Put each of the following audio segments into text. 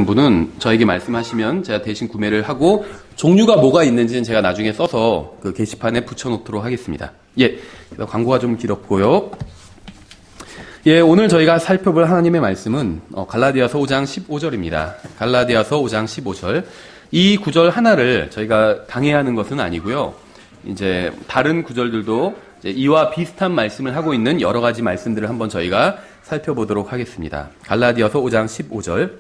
분은 저에게 말씀하시면 제가 대신 구매를 하고 종류가 뭐가 있는지는 제가 나중에 써서 그 게시판에 붙여놓도록 하겠습니다. 예, 광고가 좀 길었고요. 예, 오늘 저희가 살펴볼 하나님의 말씀은 갈라디아서 5장 15절입니다. 갈라디아서 5장 15절. 이 구절 하나를 저희가 강해하는 것은 아니고요. 이제 다른 구절들도 이제 이와 비슷한 말씀을 하고 있는 여러 가지 말씀들을 한번 저희가 살펴보도록 하겠습니다. 갈라디아서 5장 15절.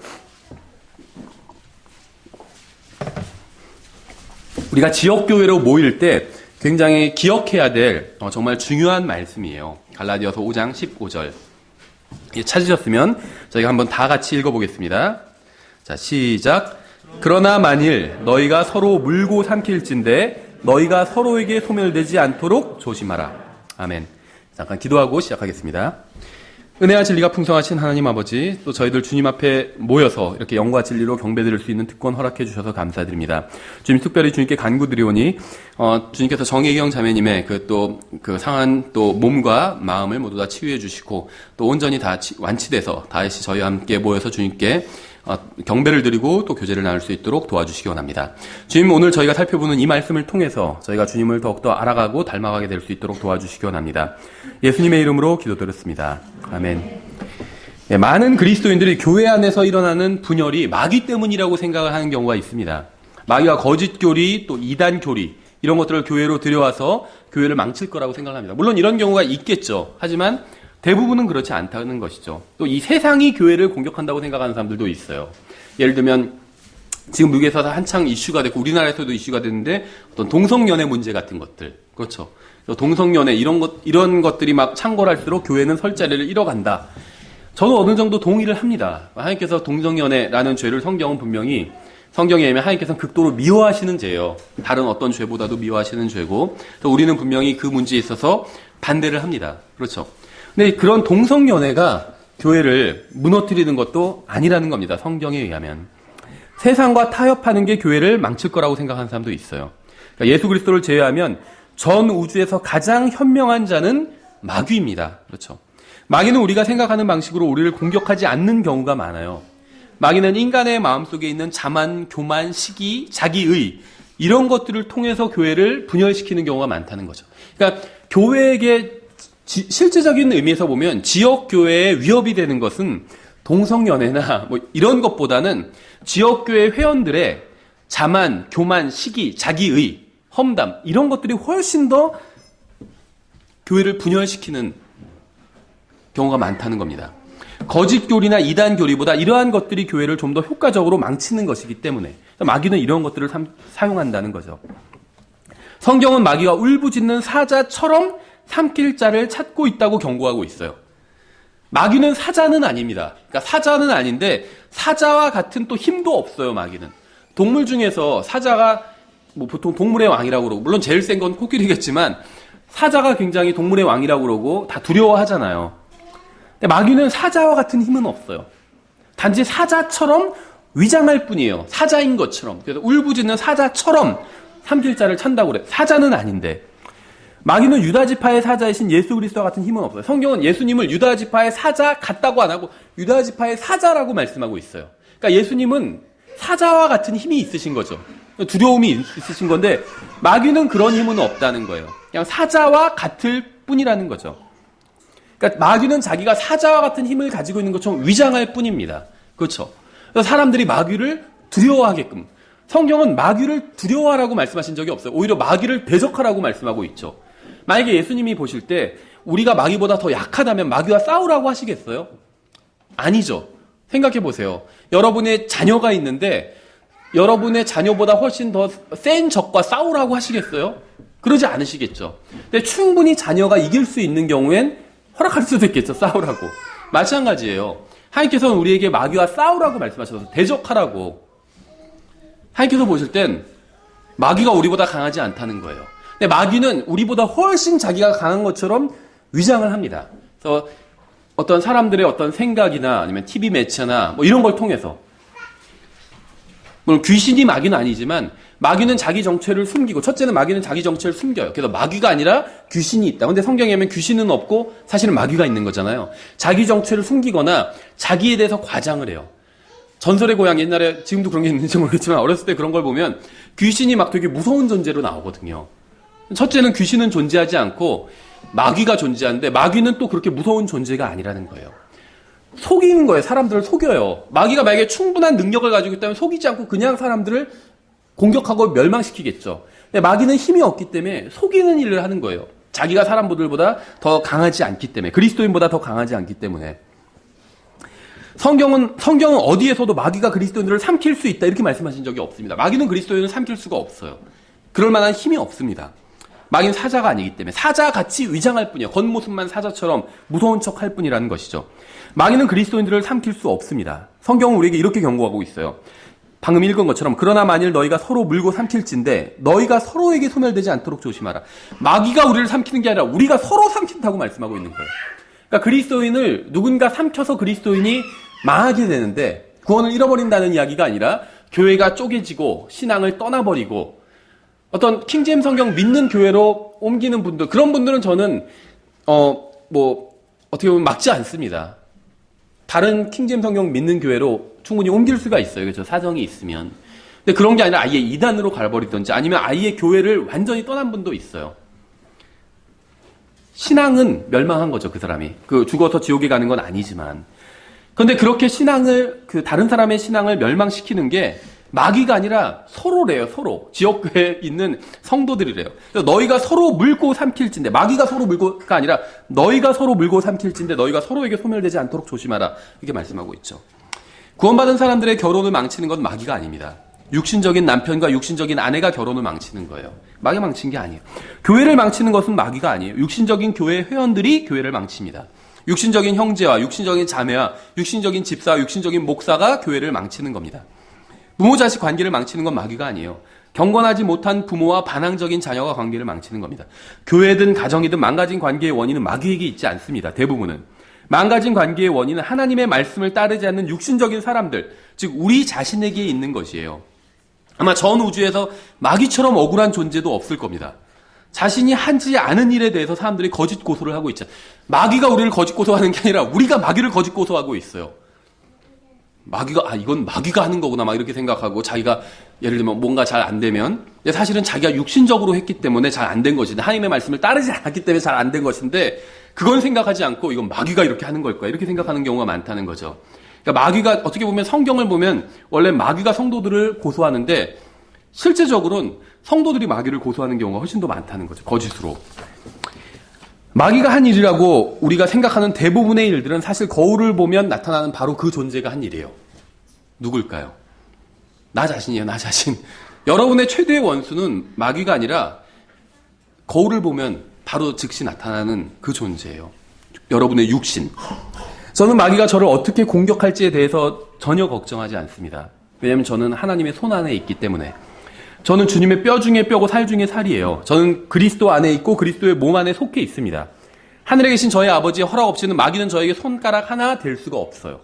우리가 지역교회로 모일 때 굉장히 기억해야 될 정말 중요한 말씀이에요. 갈라디아서 5장 15절. 찾으셨으면 저희가 한번 다 같이 읽어보겠습니다. 자, 시작. 그러나 만일 너희가 서로 물고 삼킬진대 너희가 서로에게 소멸되지 않도록 조심하라. 아멘. 잠깐 기도하고 시작하겠습니다. 은혜와 진리가 풍성하신 하나님 아버지, 또 저희들 주님 앞에 모여서 이렇게 영과 진리로 경배드릴 수 있는 특권 허락해 주셔서 감사드립니다. 주님, 특별히 주님께 간구드리오니 주님께서 정혜경 자매님의 그 상한 또 몸과 마음을 모두 다 치유해 주시고 또 온전히 다 완치돼서 다시 저희와 함께 모여서 주님께 경배를 드리고 또 교제를 나눌 수 있도록 도와주시기 원합니다. 주님, 오늘 저희가 살펴보는 이 말씀을 통해서 저희가 주님을 더욱더 알아가고 닮아가게 될 수 있도록 도와주시기 원합니다. 예수님의 이름으로 기도드렸습니다. 아멘. 예, 많은 그리스도인들이 교회 안에서 일어나는 분열이 마귀 때문이라고 생각을 하는 경우가 있습니다. 마귀가 거짓 교리, 또 이단 교리 이런 것들을 교회로 들여와서 교회를 망칠 거라고 생각을 합니다. 물론 이런 경우가 있겠죠. 하지만 대부분은 그렇지 않다는 것이죠. 또 이 세상이 교회를 공격한다고 생각하는 사람들도 있어요. 예를 들면 지금 미국에서 한창 이슈가 됐고 우리나라에서도 이슈가 됐는데 어떤 동성연애 문제 같은 것들, 그렇죠. 동성연애 이런 것들이 막 창궐할수록 교회는 설 자리를 잃어간다. 저는 어느 정도 동의를 합니다. 하나님께서 동성연애라는 죄를 성경은 분명히 성경에 의하면 하나님께서는 극도로 미워하시는 죄예요. 다른 어떤 죄보다도 미워하시는 죄고, 또 우리는 분명히 그 문제에 있어서 반대를 합니다. 그렇죠. 근데 그런 동성연애가 교회를 무너뜨리는 것도 아니라는 겁니다. 성경에 의하면. 세상과 타협하는 게 교회를 망칠 거라고 생각하는 사람도 있어요. 그러니까 예수 그리스도를 제외하면 전 우주에서 가장 현명한 자는 마귀입니다. 그렇죠. 마귀는 우리가 생각하는 방식으로 우리를 공격하지 않는 경우가 많아요. 마귀는 인간의 마음속에 있는 자만, 교만, 시기, 자기의 이런 것들을 통해서 교회를 분열시키는 경우가 많다는 거죠. 그러니까 교회에게 실제적인 의미에서 보면 지역교회에 위협이 되는 것은 동성연애나 뭐 이런 것보다는 지역교회 회원들의 자만, 교만, 시기, 자기의, 험담 이런 것들이 훨씬 더 교회를 분열시키는 경우가 많다는 겁니다. 거짓 교리나 이단 교리보다 이러한 것들이 교회를 좀 더 효과적으로 망치는 것이기 때문에 마귀는 이런 것들을 사용한다는 거죠. 성경은 마귀가 울부짖는 사자처럼 삼킬 자를 찾고 있다고 경고하고 있어요. 마귀는 사자는 아닙니다. 그러니까 사자는 아닌데 사자와 같은 또 힘도 없어요. 마귀는. 동물 중에서 사자가 뭐 보통 동물의 왕이라고 그러고 물론 제일 센 건 코끼리겠지만 사자가 굉장히 동물의 왕이라고 그러고 다 두려워하잖아요. 근데 마귀는 사자와 같은 힘은 없어요. 단지 사자처럼 위장할 뿐이에요. 사자인 것처럼. 그래서 울부짖는 사자처럼 삼킬 자를 찬다고 그래요. 사자는 아닌데. 마귀는 유다지파의 사자이신 예수 그리스도와 같은 힘은 없어요. 성경은 예수님을 유다지파의 사자 같다고 안 하고 유다지파의 사자라고 말씀하고 있어요. 그러니까 예수님은 사자와 같은 힘이 있으신 거죠. 두려움이 있으신 건데 마귀는 그런 힘은 없다는 거예요. 그냥 사자와 같을 뿐이라는 거죠. 그러니까 마귀는 자기가 사자와 같은 힘을 가지고 있는 것처럼 위장할 뿐입니다. 그렇죠. 그래서 사람들이 마귀를 두려워하게끔. 성경은 마귀를 두려워하라고 말씀하신 적이 없어요. 오히려 마귀를 대적하라고 말씀하고 있죠. 만약에 예수님이 보실 때 우리가 마귀보다 더 약하다면 마귀와 싸우라고 하시겠어요? 아니죠. 생각해 보세요. 여러분의 자녀가 있는데 여러분의 자녀보다 훨씬 더 센 적과 싸우라고 하시겠어요? 그러지 않으시겠죠. 근데 충분히 자녀가 이길 수 있는 경우엔 허락할 수도 있겠죠. 싸우라고. 마찬가지예요. 하나님께서는 우리에게 마귀와 싸우라고 말씀하셔서 대적하라고. 하나님께서 보실 땐 마귀가 우리보다 강하지 않다는 거예요. 근데 마귀는 우리보다 훨씬 자기가 강한 것처럼 위장을 합니다. 그래서 어떤 사람들의 어떤 생각이나 아니면 TV 매체나 뭐 이런 걸 통해서 물론 귀신이 마귀는 아니지만 마귀는 자기 정체를 숨기고 첫째는 마귀는 자기 정체를 숨겨요. 그래서 마귀가 아니라 귀신이 있다. 근데 성경에 보면 귀신은 없고 사실은 마귀가 있는 거잖아요. 자기 정체를 숨기거나 자기에 대해서 과장을 해요. 전설의 고향 옛날에 지금도 그런 게 있는지 모르겠지만 어렸을 때 그런 걸 보면 귀신이 막 되게 무서운 존재로 나오거든요. 첫째는 귀신은 존재하지 않고 마귀가 존재하는데 마귀는 또 그렇게 무서운 존재가 아니라는 거예요. 속이는 거예요. 사람들을 속여요. 마귀가 만약에 충분한 능력을 가지고 있다면 속이지 않고 그냥 사람들을 공격하고 멸망시키겠죠. 근데 마귀는 힘이 없기 때문에 속이는 일을 하는 거예요. 자기가 사람들보다 더 강하지 않기 때문에, 그리스도인보다 더 강하지 않기 때문에. 성경은 어디에서도 마귀가 그리스도인들을 삼킬 수 있다 이렇게 말씀하신 적이 없습니다. 마귀는 그리스도인을 삼킬 수가 없어요. 그럴 만한 힘이 없습니다. 마귀는 사자가 아니기 때문에 사자같이 위장할 뿐이에요. 겉모습만 사자처럼 무서운 척할 뿐이라는 것이죠. 마귀는 그리스도인들을 삼킬 수 없습니다. 성경은 우리에게 이렇게 경고하고 있어요. 방금 읽은 것처럼 그러나 만일 너희가 서로 물고 삼킬진데 너희가 서로에게 소멸되지 않도록 조심하라. 마귀가 우리를 삼키는 게 아니라 우리가 서로 삼킨다고 말씀하고 있는 거예요. 그러니까 그리스도인을 누군가 삼켜서 그리스도인이 망하게 되는데 구원을 잃어버린다는 이야기가 아니라 교회가 쪼개지고 신앙을 떠나버리고 어떤 킹제임 성경 믿는 교회로 옮기는 분들, 그런 분들은 저는 어떻게 보면 막지 않습니다. 다른 킹제임 성경 믿는 교회로 충분히 옮길 수가 있어요. 그렇죠? 사정이 있으면. 근데 그런 게 아니라 아예 이단으로 가버리든지 아니면 아예 교회를 완전히 떠난 분도 있어요. 신앙은 멸망한 거죠, 그 사람이. 죽어서 지옥에 가는 건 아니지만. 그런데 그렇게 다른 사람의 신앙을 멸망시키는 게 마귀가 아니라 서로래요, 서로. 지역교회에 있는 성도들이래요. 그래서 너희가 서로 물고 삼킬진데, 마귀가 서로 물고가 아니라 너희가 서로 물고 삼킬진데 너희가 서로에게 소멸되지 않도록 조심하라. 이렇게 말씀하고 있죠. 구원받은 사람들의 결혼을 망치는 건 마귀가 아닙니다. 육신적인 남편과 육신적인 아내가 결혼을 망치는 거예요. 마귀가 망친 게 아니에요. 교회를 망치는 것은 마귀가 아니에요. 육신적인 교회 회원들이 교회를 망칩니다. 육신적인 형제와 육신적인 자매와 육신적인 집사와 육신적인 목사가 교회를 망치는 겁니다. 부모 자식 관계를 망치는 건 마귀가 아니에요. 경건하지 못한 부모와 반항적인 자녀가 관계를 망치는 겁니다. 교회든 가정이든 망가진 관계의 원인은 마귀에게 있지 않습니다. 대부분은. 망가진 관계의 원인은 하나님의 말씀을 따르지 않는 육신적인 사람들, 즉 우리 자신에게 있는 것이에요. 아마 전 우주에서 마귀처럼 억울한 존재도 없을 겁니다. 자신이 하지 않은 일에 대해서 사람들이 거짓 고소를 하고 있죠. 마귀가 우리를 거짓 고소하는 게 아니라 우리가 마귀를 거짓 고소하고 있어요. 이건 마귀가 하는 거구나 막 이렇게 생각하고 자기가 예를 들면 뭔가 잘 안 되면 사실은 자기가 육신적으로 했기 때문에 잘 안 된 것인데 하나님의 말씀을 따르지 않았기 때문에 잘 안 된 것인데 그건 생각하지 않고 이건 마귀가 이렇게 하는 걸 거야 이렇게 생각하는 경우가 많다는 거죠. 그러니까 마귀가 어떻게 보면 성경을 보면 원래 마귀가 성도들을 고소하는데 실제적으로는 성도들이 마귀를 고소하는 경우가 훨씬 더 많다는 거죠. 거짓으로. 마귀가 한 일이라고 우리가 생각하는 대부분의 일들은 사실 거울을 보면 나타나는 바로 그 존재가 한 일이에요. 누굴까요? 나 자신이에요, 나 자신. 여러분의 최대의 원수는 마귀가 아니라 거울을 보면 바로 즉시 나타나는 그 존재예요. 여러분의 육신. 저는 마귀가 저를 어떻게 공격할지에 대해서 전혀 걱정하지 않습니다. 왜냐하면 저는 하나님의 손 안에 있기 때문에. 저는 주님의 뼈 중에 뼈고 살 중에 살이에요. 저는 그리스도 안에 있고 그리스도의 몸 안에 속해 있습니다. 하늘에 계신 저희 아버지의 허락 없이는 마귀는 저에게 손가락 하나 댈 수가 없어요.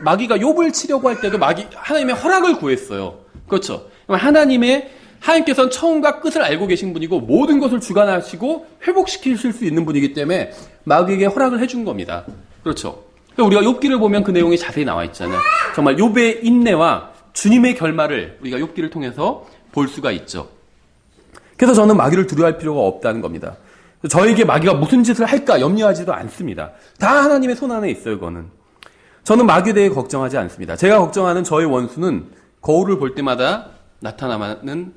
마귀가 욥을 치려고 할 때도 하나님의 허락을 구했어요. 그렇죠. 하나님께서는 처음과 끝을 알고 계신 분이고 모든 것을 주관하시고 회복시키실 수 있는 분이기 때문에 마귀에게 허락을 해준 겁니다. 그렇죠. 우리가 욥기를 보면 그 내용이 자세히 나와 있잖아요. 정말 욥의 인내와 주님의 결말을 우리가 욥기를 통해서 볼 수가 있죠. 그래서 저는 마귀를 두려워할 필요가 없다는 겁니다. 저에게 마귀가 무슨 짓을 할까 염려하지도 않습니다. 다 하나님의 손 안에 있어요, 그거는. 저는 마귀에 대해 걱정하지 않습니다. 제가 걱정하는 저의 원수는 거울을 볼 때마다 나타나는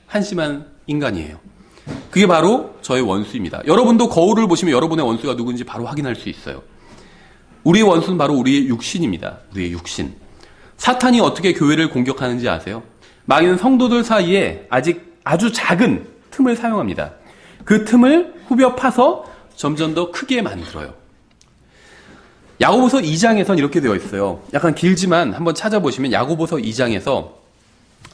한심한 인간이에요. 그게 바로 저의 원수입니다. 여러분도 거울을 보시면 여러분의 원수가 누군지 바로 확인할 수 있어요. 우리의 원수는 바로 우리의 육신입니다. 우리의 육신. 사탄이 어떻게 교회를 공격하는지 아세요? 마귀는 성도들 사이에 아주 작은 틈을 사용합니다. 그 틈을 후벼 파서 점점 더 크게 만들어요. 야고보서 2장에선 이렇게 되어 있어요. 약간 길지만 한번 찾아보시면 야고보서 2장에서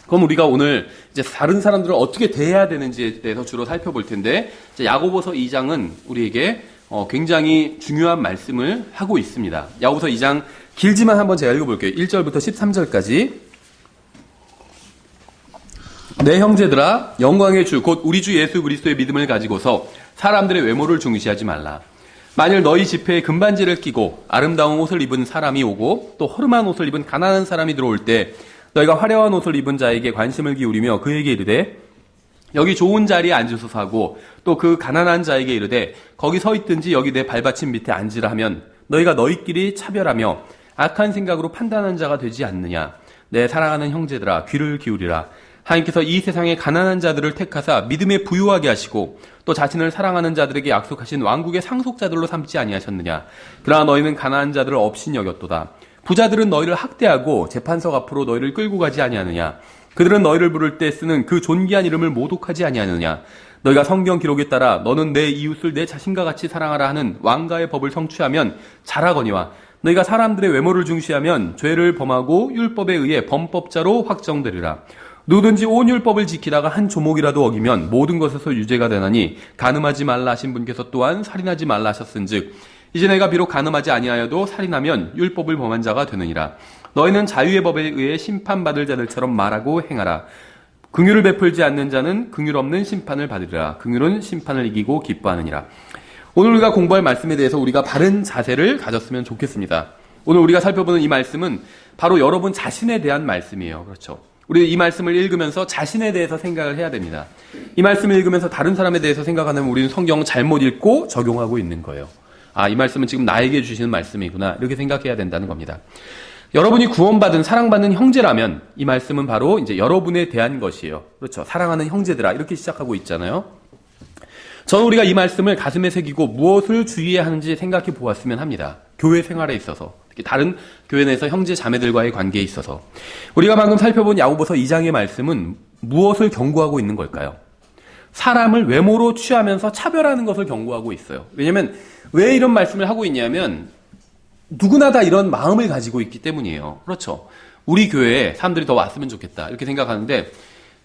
그럼 우리가 오늘 이제 다른 사람들을 어떻게 대해야 되는지에 대해서 주로 살펴볼 텐데 야고보서 2장은 우리에게 굉장히 중요한 말씀을 하고 있습니다. 야고보서 2장 길지만 한번 제가 읽어볼게요. 1절부터 13절까지. 내 형제들아 영광의 주 곧 우리 주 예수 그리스도의 믿음을 가지고서 사람들의 외모를 중시하지 말라. 만일 너희 집회에 금반지를 끼고 아름다운 옷을 입은 사람이 오고 또 허름한 옷을 입은 가난한 사람이 들어올 때 너희가 화려한 옷을 입은 자에게 관심을 기울이며 그에게 이르되 여기 좋은 자리에 앉으소서 하고 또 그 가난한 자에게 이르되 거기 서 있든지 여기 내 발받침 밑에 앉으라 하면 너희가 너희끼리 차별하며 악한 생각으로 판단한 자가 되지 않느냐. 내 사랑하는 형제들아 귀를 기울이라. 하나님께서 이 세상의 가난한 자들을 택하사 믿음에 부유하게 하시고 또 자신을 사랑하는 자들에게 약속하신 왕국의 상속자들로 삼지 아니하셨느냐. 그러나 너희는 가난한 자들을 업신 여겼도다. 부자들은 너희를 학대하고 재판석 앞으로 너희를 끌고 가지 아니하느냐. 그들은 너희를 부를 때 쓰는 그 존귀한 이름을 모독하지 아니하느냐. 너희가 성경 기록에 따라 너는 내 이웃을 내 자신과 같이 사랑하라 하는 왕가의 법을 성취하면 잘하거니와 너희가 사람들의 외모를 중시하면 죄를 범하고 율법에 의해 범법자로 확정되리라. 누구든지 온 율법을 지키다가 한 조목이라도 어기면 모든 것에서 유죄가 되나니 간음하지 말라 하신 분께서 또한 살인하지 말라 하셨은즉 이제 내가 비록 간음하지 아니하여도 살인하면 율법을 범한 자가 되느니라. 너희는 자유의 법에 의해 심판받을 자들처럼 말하고 행하라. 긍휼을 베풀지 않는 자는 긍휼 없는 심판을 받으리라. 긍휼은 심판을 이기고 기뻐하느니라. 오늘 우리가 공부할 말씀에 대해서 우리가 바른 자세를 가졌으면 좋겠습니다. 오늘 우리가 살펴보는 이 말씀은 바로 여러분 자신에 대한 말씀이에요. 그렇죠? 우리 이 말씀을 읽으면서 자신에 대해서 생각을 해야 됩니다. 이 말씀을 읽으면서 다른 사람에 대해서 생각하면 우리는 성경을 잘못 읽고 적용하고 있는 거예요. 아, 이 말씀은 지금 나에게 주시는 말씀이구나. 이렇게 생각해야 된다는 겁니다. 여러분이 구원받은 사랑받는 형제라면 이 말씀은 바로 이제 여러분에 대한 것이에요. 그렇죠. 사랑하는 형제들아 이렇게 시작하고 있잖아요. 저는 우리가 이 말씀을 가슴에 새기고 무엇을 주의해야 하는지 생각해 보았으면 합니다. 교회 생활에 있어서, 특히 다른 교회 내에서 형제 자매들과의 관계에 있어서. 우리가 방금 살펴본 야고보서 2장의 말씀은 무엇을 경고하고 있는 걸까요? 사람을 외모로 취하면서 차별하는 것을 경고하고 있어요. 왜냐하면 왜 이런 말씀을 하고 있냐면 누구나 다 이런 마음을 가지고 있기 때문이에요. 그렇죠. 우리 교회에 사람들이 더 왔으면 좋겠다 이렇게 생각하는데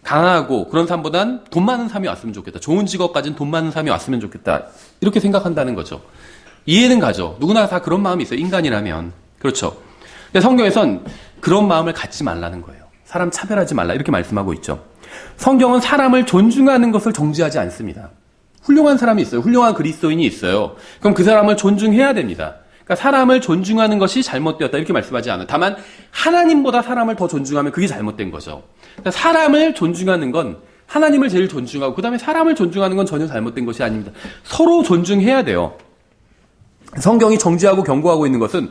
가난하고 그런 사람보단 돈 많은 사람이 왔으면 좋겠다. 좋은 직업 가진 돈 많은 사람이 왔으면 좋겠다. 이렇게 생각한다는 거죠. 이해는 가죠. 누구나 다 그런 마음이 있어요. 인간이라면. 그렇죠. 근데 성경에선 그런 마음을 갖지 말라는 거예요. 사람 차별하지 말라 이렇게 말씀하고 있죠. 성경은 사람을 존중하는 것을 정지하지 않습니다. 훌륭한 사람이 있어요. 훌륭한 그리스도인이 있어요. 그럼 그 사람을 존중해야 됩니다. 그러니까 사람을 존중하는 것이 잘못되었다 이렇게 말씀하지 않아요. 다만 하나님보다 사람을 더 존중하면 그게 잘못된 거죠. 그러니까 사람을 존중하는 건 하나님을 제일 존중하고 그 다음에 사람을 존중하는 건 전혀 잘못된 것이 아닙니다. 서로 존중해야 돼요. 성경이 정지하고 경고하고 있는 것은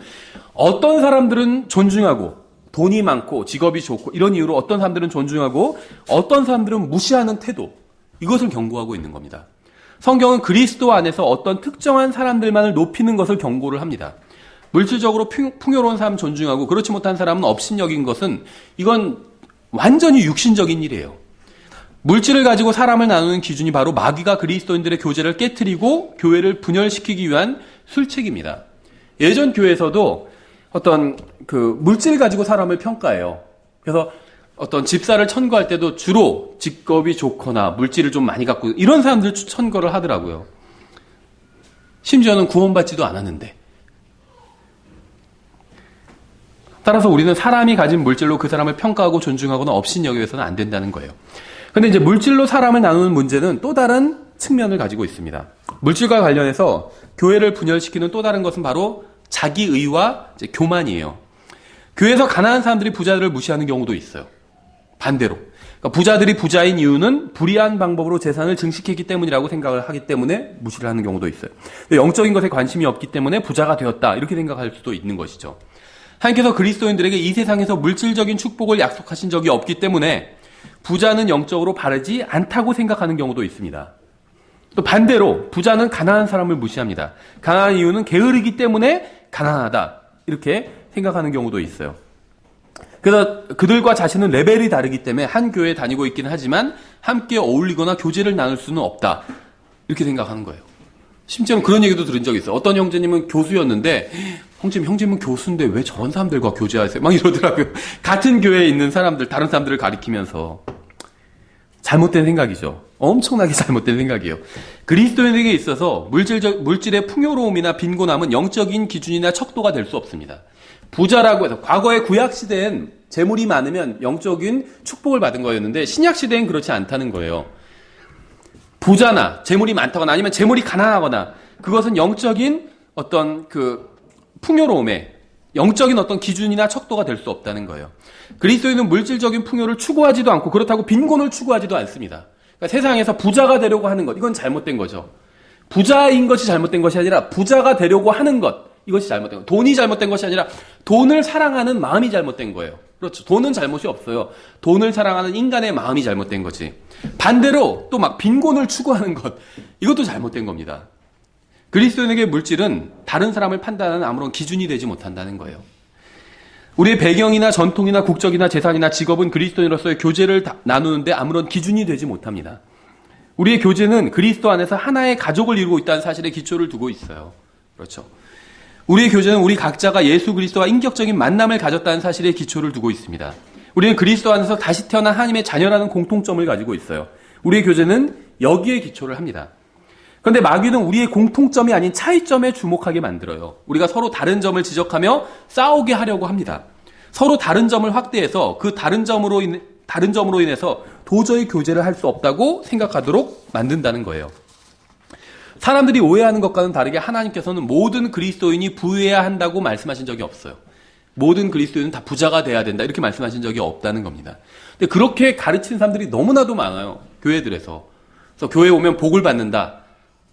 어떤 사람들은 존중하고 돈이 많고 직업이 좋고 이런 이유로 어떤 사람들은 존중하고 어떤 사람들은 무시하는 태도, 이것을 경고하고 있는 겁니다. 성경은 그리스도 안에서 어떤 특정한 사람들만을 높이는 것을 경고를 합니다. 물질적으로 풍요로운 사람 존중하고 그렇지 못한 사람은 업신여긴 것은 이건 완전히 육신적인 일이에요. 물질을 가지고 사람을 나누는 기준이 바로 마귀가 그리스도인들의 교제를 깨트리고 교회를 분열시키기 위한 술책입니다. 예전 교회에서도 어떤 그 물질을 가지고 사람을 평가해요. 그래서 어떤 집사를 천거할 때도 주로 직업이 좋거나 물질을 좀 많이 갖고 이런 사람들 천거를 하더라고요. 심지어는 구원받지도 않았는데. 따라서 우리는 사람이 가진 물질로 그 사람을 평가하고 존중하거나 업신여겨서는 안 된다는 거예요. 근데 이제 물질로 사람을 나누는 문제는 또 다른 측면을 가지고 있습니다. 물질과 관련해서 교회를 분열시키는 또 다른 것은 바로 자기의와 이제 교만이에요. 교회에서 가난한 사람들이 부자들을 무시하는 경우도 있어요. 반대로. 그러니까 부자들이 부자인 이유는 불의한 방법으로 재산을 증식했기 때문이라고 생각을 하기 때문에 무시를 하는 경우도 있어요. 영적인 것에 관심이 없기 때문에 부자가 되었다 이렇게 생각할 수도 있는 것이죠. 하나님께서 그리스도인들에게 이 세상에서 물질적인 축복을 약속하신 적이 없기 때문에 부자는 영적으로 바르지 않다고 생각하는 경우도 있습니다. 또 반대로 부자는 가난한 사람을 무시합니다. 가난한 이유는 게으르기 때문에 가난하다 이렇게 생각하는 경우도 있어요. 그래서 그들과 자신은 레벨이 다르기 때문에 한 교회에 다니고 있기는 하지만 함께 어울리거나 교제를 나눌 수는 없다 이렇게 생각하는 거예요. 심지어는 그런 얘기도 들은 적이 있어요. 어떤 형제님은 교수였는데 형제님은 교수인데 왜 저런 사람들과 교제하세요? 막 이러더라고요. 같은 교회에 있는 사람들, 다른 사람들을 가리키면서. 잘못된 생각이죠. 엄청나게 잘못된 생각이에요. 그리스도인에게 있어서 물질의 풍요로움이나 빈곤함은 영적인 기준이나 척도가 될 수 없습니다. 부자라고 해서 과거의 구약시대엔 재물이 많으면 영적인 축복을 받은 거였는데 신약시대엔 그렇지 않다는 거예요. 부자나 재물이 많다거나 아니면 재물이 가난하거나 그것은 영적인 어떤 풍요로움의 영적인 어떤 기준이나 척도가 될 수 없다는 거예요. 그리스도인은 물질적인 풍요를 추구하지도 않고 그렇다고 빈곤을 추구하지도 않습니다. 그러니까 세상에서 부자가 되려고 하는 것, 이건 잘못된 거죠. 부자인 것이 잘못된 것이 아니라 부자가 되려고 하는 것, 이것이 잘못된 거예요. 돈이 잘못된 것이 아니라 돈을 사랑하는 마음이 잘못된 거예요. 그렇죠. 돈은 잘못이 없어요. 돈을 사랑하는 인간의 마음이 잘못된 거지. 반대로 또 막 빈곤을 추구하는 것, 이것도 잘못된 겁니다. 그리스도인에게 물질은 다른 사람을 판단하는 아무런 기준이 되지 못한다는 거예요. 우리의 배경이나 전통이나 국적이나 재산이나 직업은 그리스도인으로서의 교제를 나누는데 아무런 기준이 되지 못합니다. 우리의 교제는 그리스도 안에서 하나의 가족을 이루고 있다는 사실에 기초를 두고 있어요. 그렇죠. 우리의 교제는 우리 각자가 예수 그리스도와 인격적인 만남을 가졌다는 사실에 기초를 두고 있습니다. 우리는 그리스도 안에서 다시 태어난 하나님의 자녀라는 공통점을 가지고 있어요. 우리의 교제는 여기에 기초를 합니다. 그런데 마귀는 우리의 공통점이 아닌 차이점에 주목하게 만들어요. 우리가 서로 다른 점을 지적하며 싸우게 하려고 합니다. 서로 다른 점을 확대해서 그 다른 점으로 인해서 도저히 교제를 할 수 없다고 생각하도록 만든다는 거예요. 사람들이 오해하는 것과는 다르게 하나님께서는 모든 그리스도인이 부유해야 한다고 말씀하신 적이 없어요. 모든 그리스도인은 다 부자가 돼야 된다 이렇게 말씀하신 적이 없다는 겁니다. 근데 그렇게 가르치는 사람들이 너무나도 많아요. 교회들에서. 그래서 교회에 오면 복을 받는다.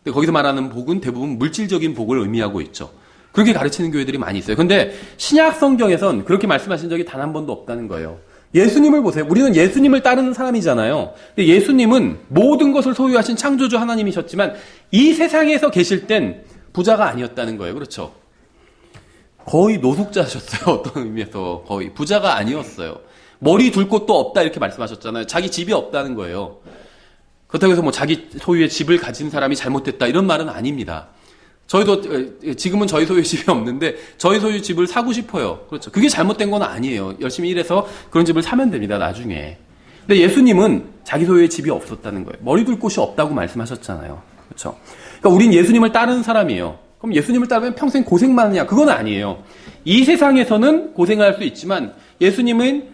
근데 거기서 말하는 복은 대부분 물질적인 복을 의미하고 있죠. 그렇게 가르치는 교회들이 많이 있어요. 근데 신약 성경에선 그렇게 말씀하신 적이 단 한 번도 없다는 거예요. 예수님을 보세요. 우리는 예수님을 따르는 사람이잖아요. 근데 예수님은 모든 것을 소유하신 창조주 하나님이셨지만 이 세상에서 계실 땐 부자가 아니었다는 거예요. 그렇죠? 거의 노숙자셨어요. 어떤 의미에서 거의 부자가 아니었어요. 머리 둘 곳도 없다 이렇게 말씀하셨잖아요. 자기 집이 없다는 거예요. 그렇다고 해서 뭐 자기 소유의 집을 가진 사람이 잘못됐다 이런 말은 아닙니다. 저희도 지금은 저희 소유의 집이 없는데 저희 소유의 집을 사고 싶어요. 그렇죠. 그게 잘못된 건 아니에요. 열심히 일해서 그런 집을 사면 됩니다. 나중에. 근데 예수님은 자기 소유의 집이 없었다는 거예요. 머리 둘 곳이 없다고 말씀하셨잖아요. 그렇죠. 그러니까 우린 예수님을 따르는 사람이에요. 그럼 예수님을 따르면 평생 고생만 하느냐? 그건 아니에요. 이 세상에서는 고생을 할 수 있지만 예수님은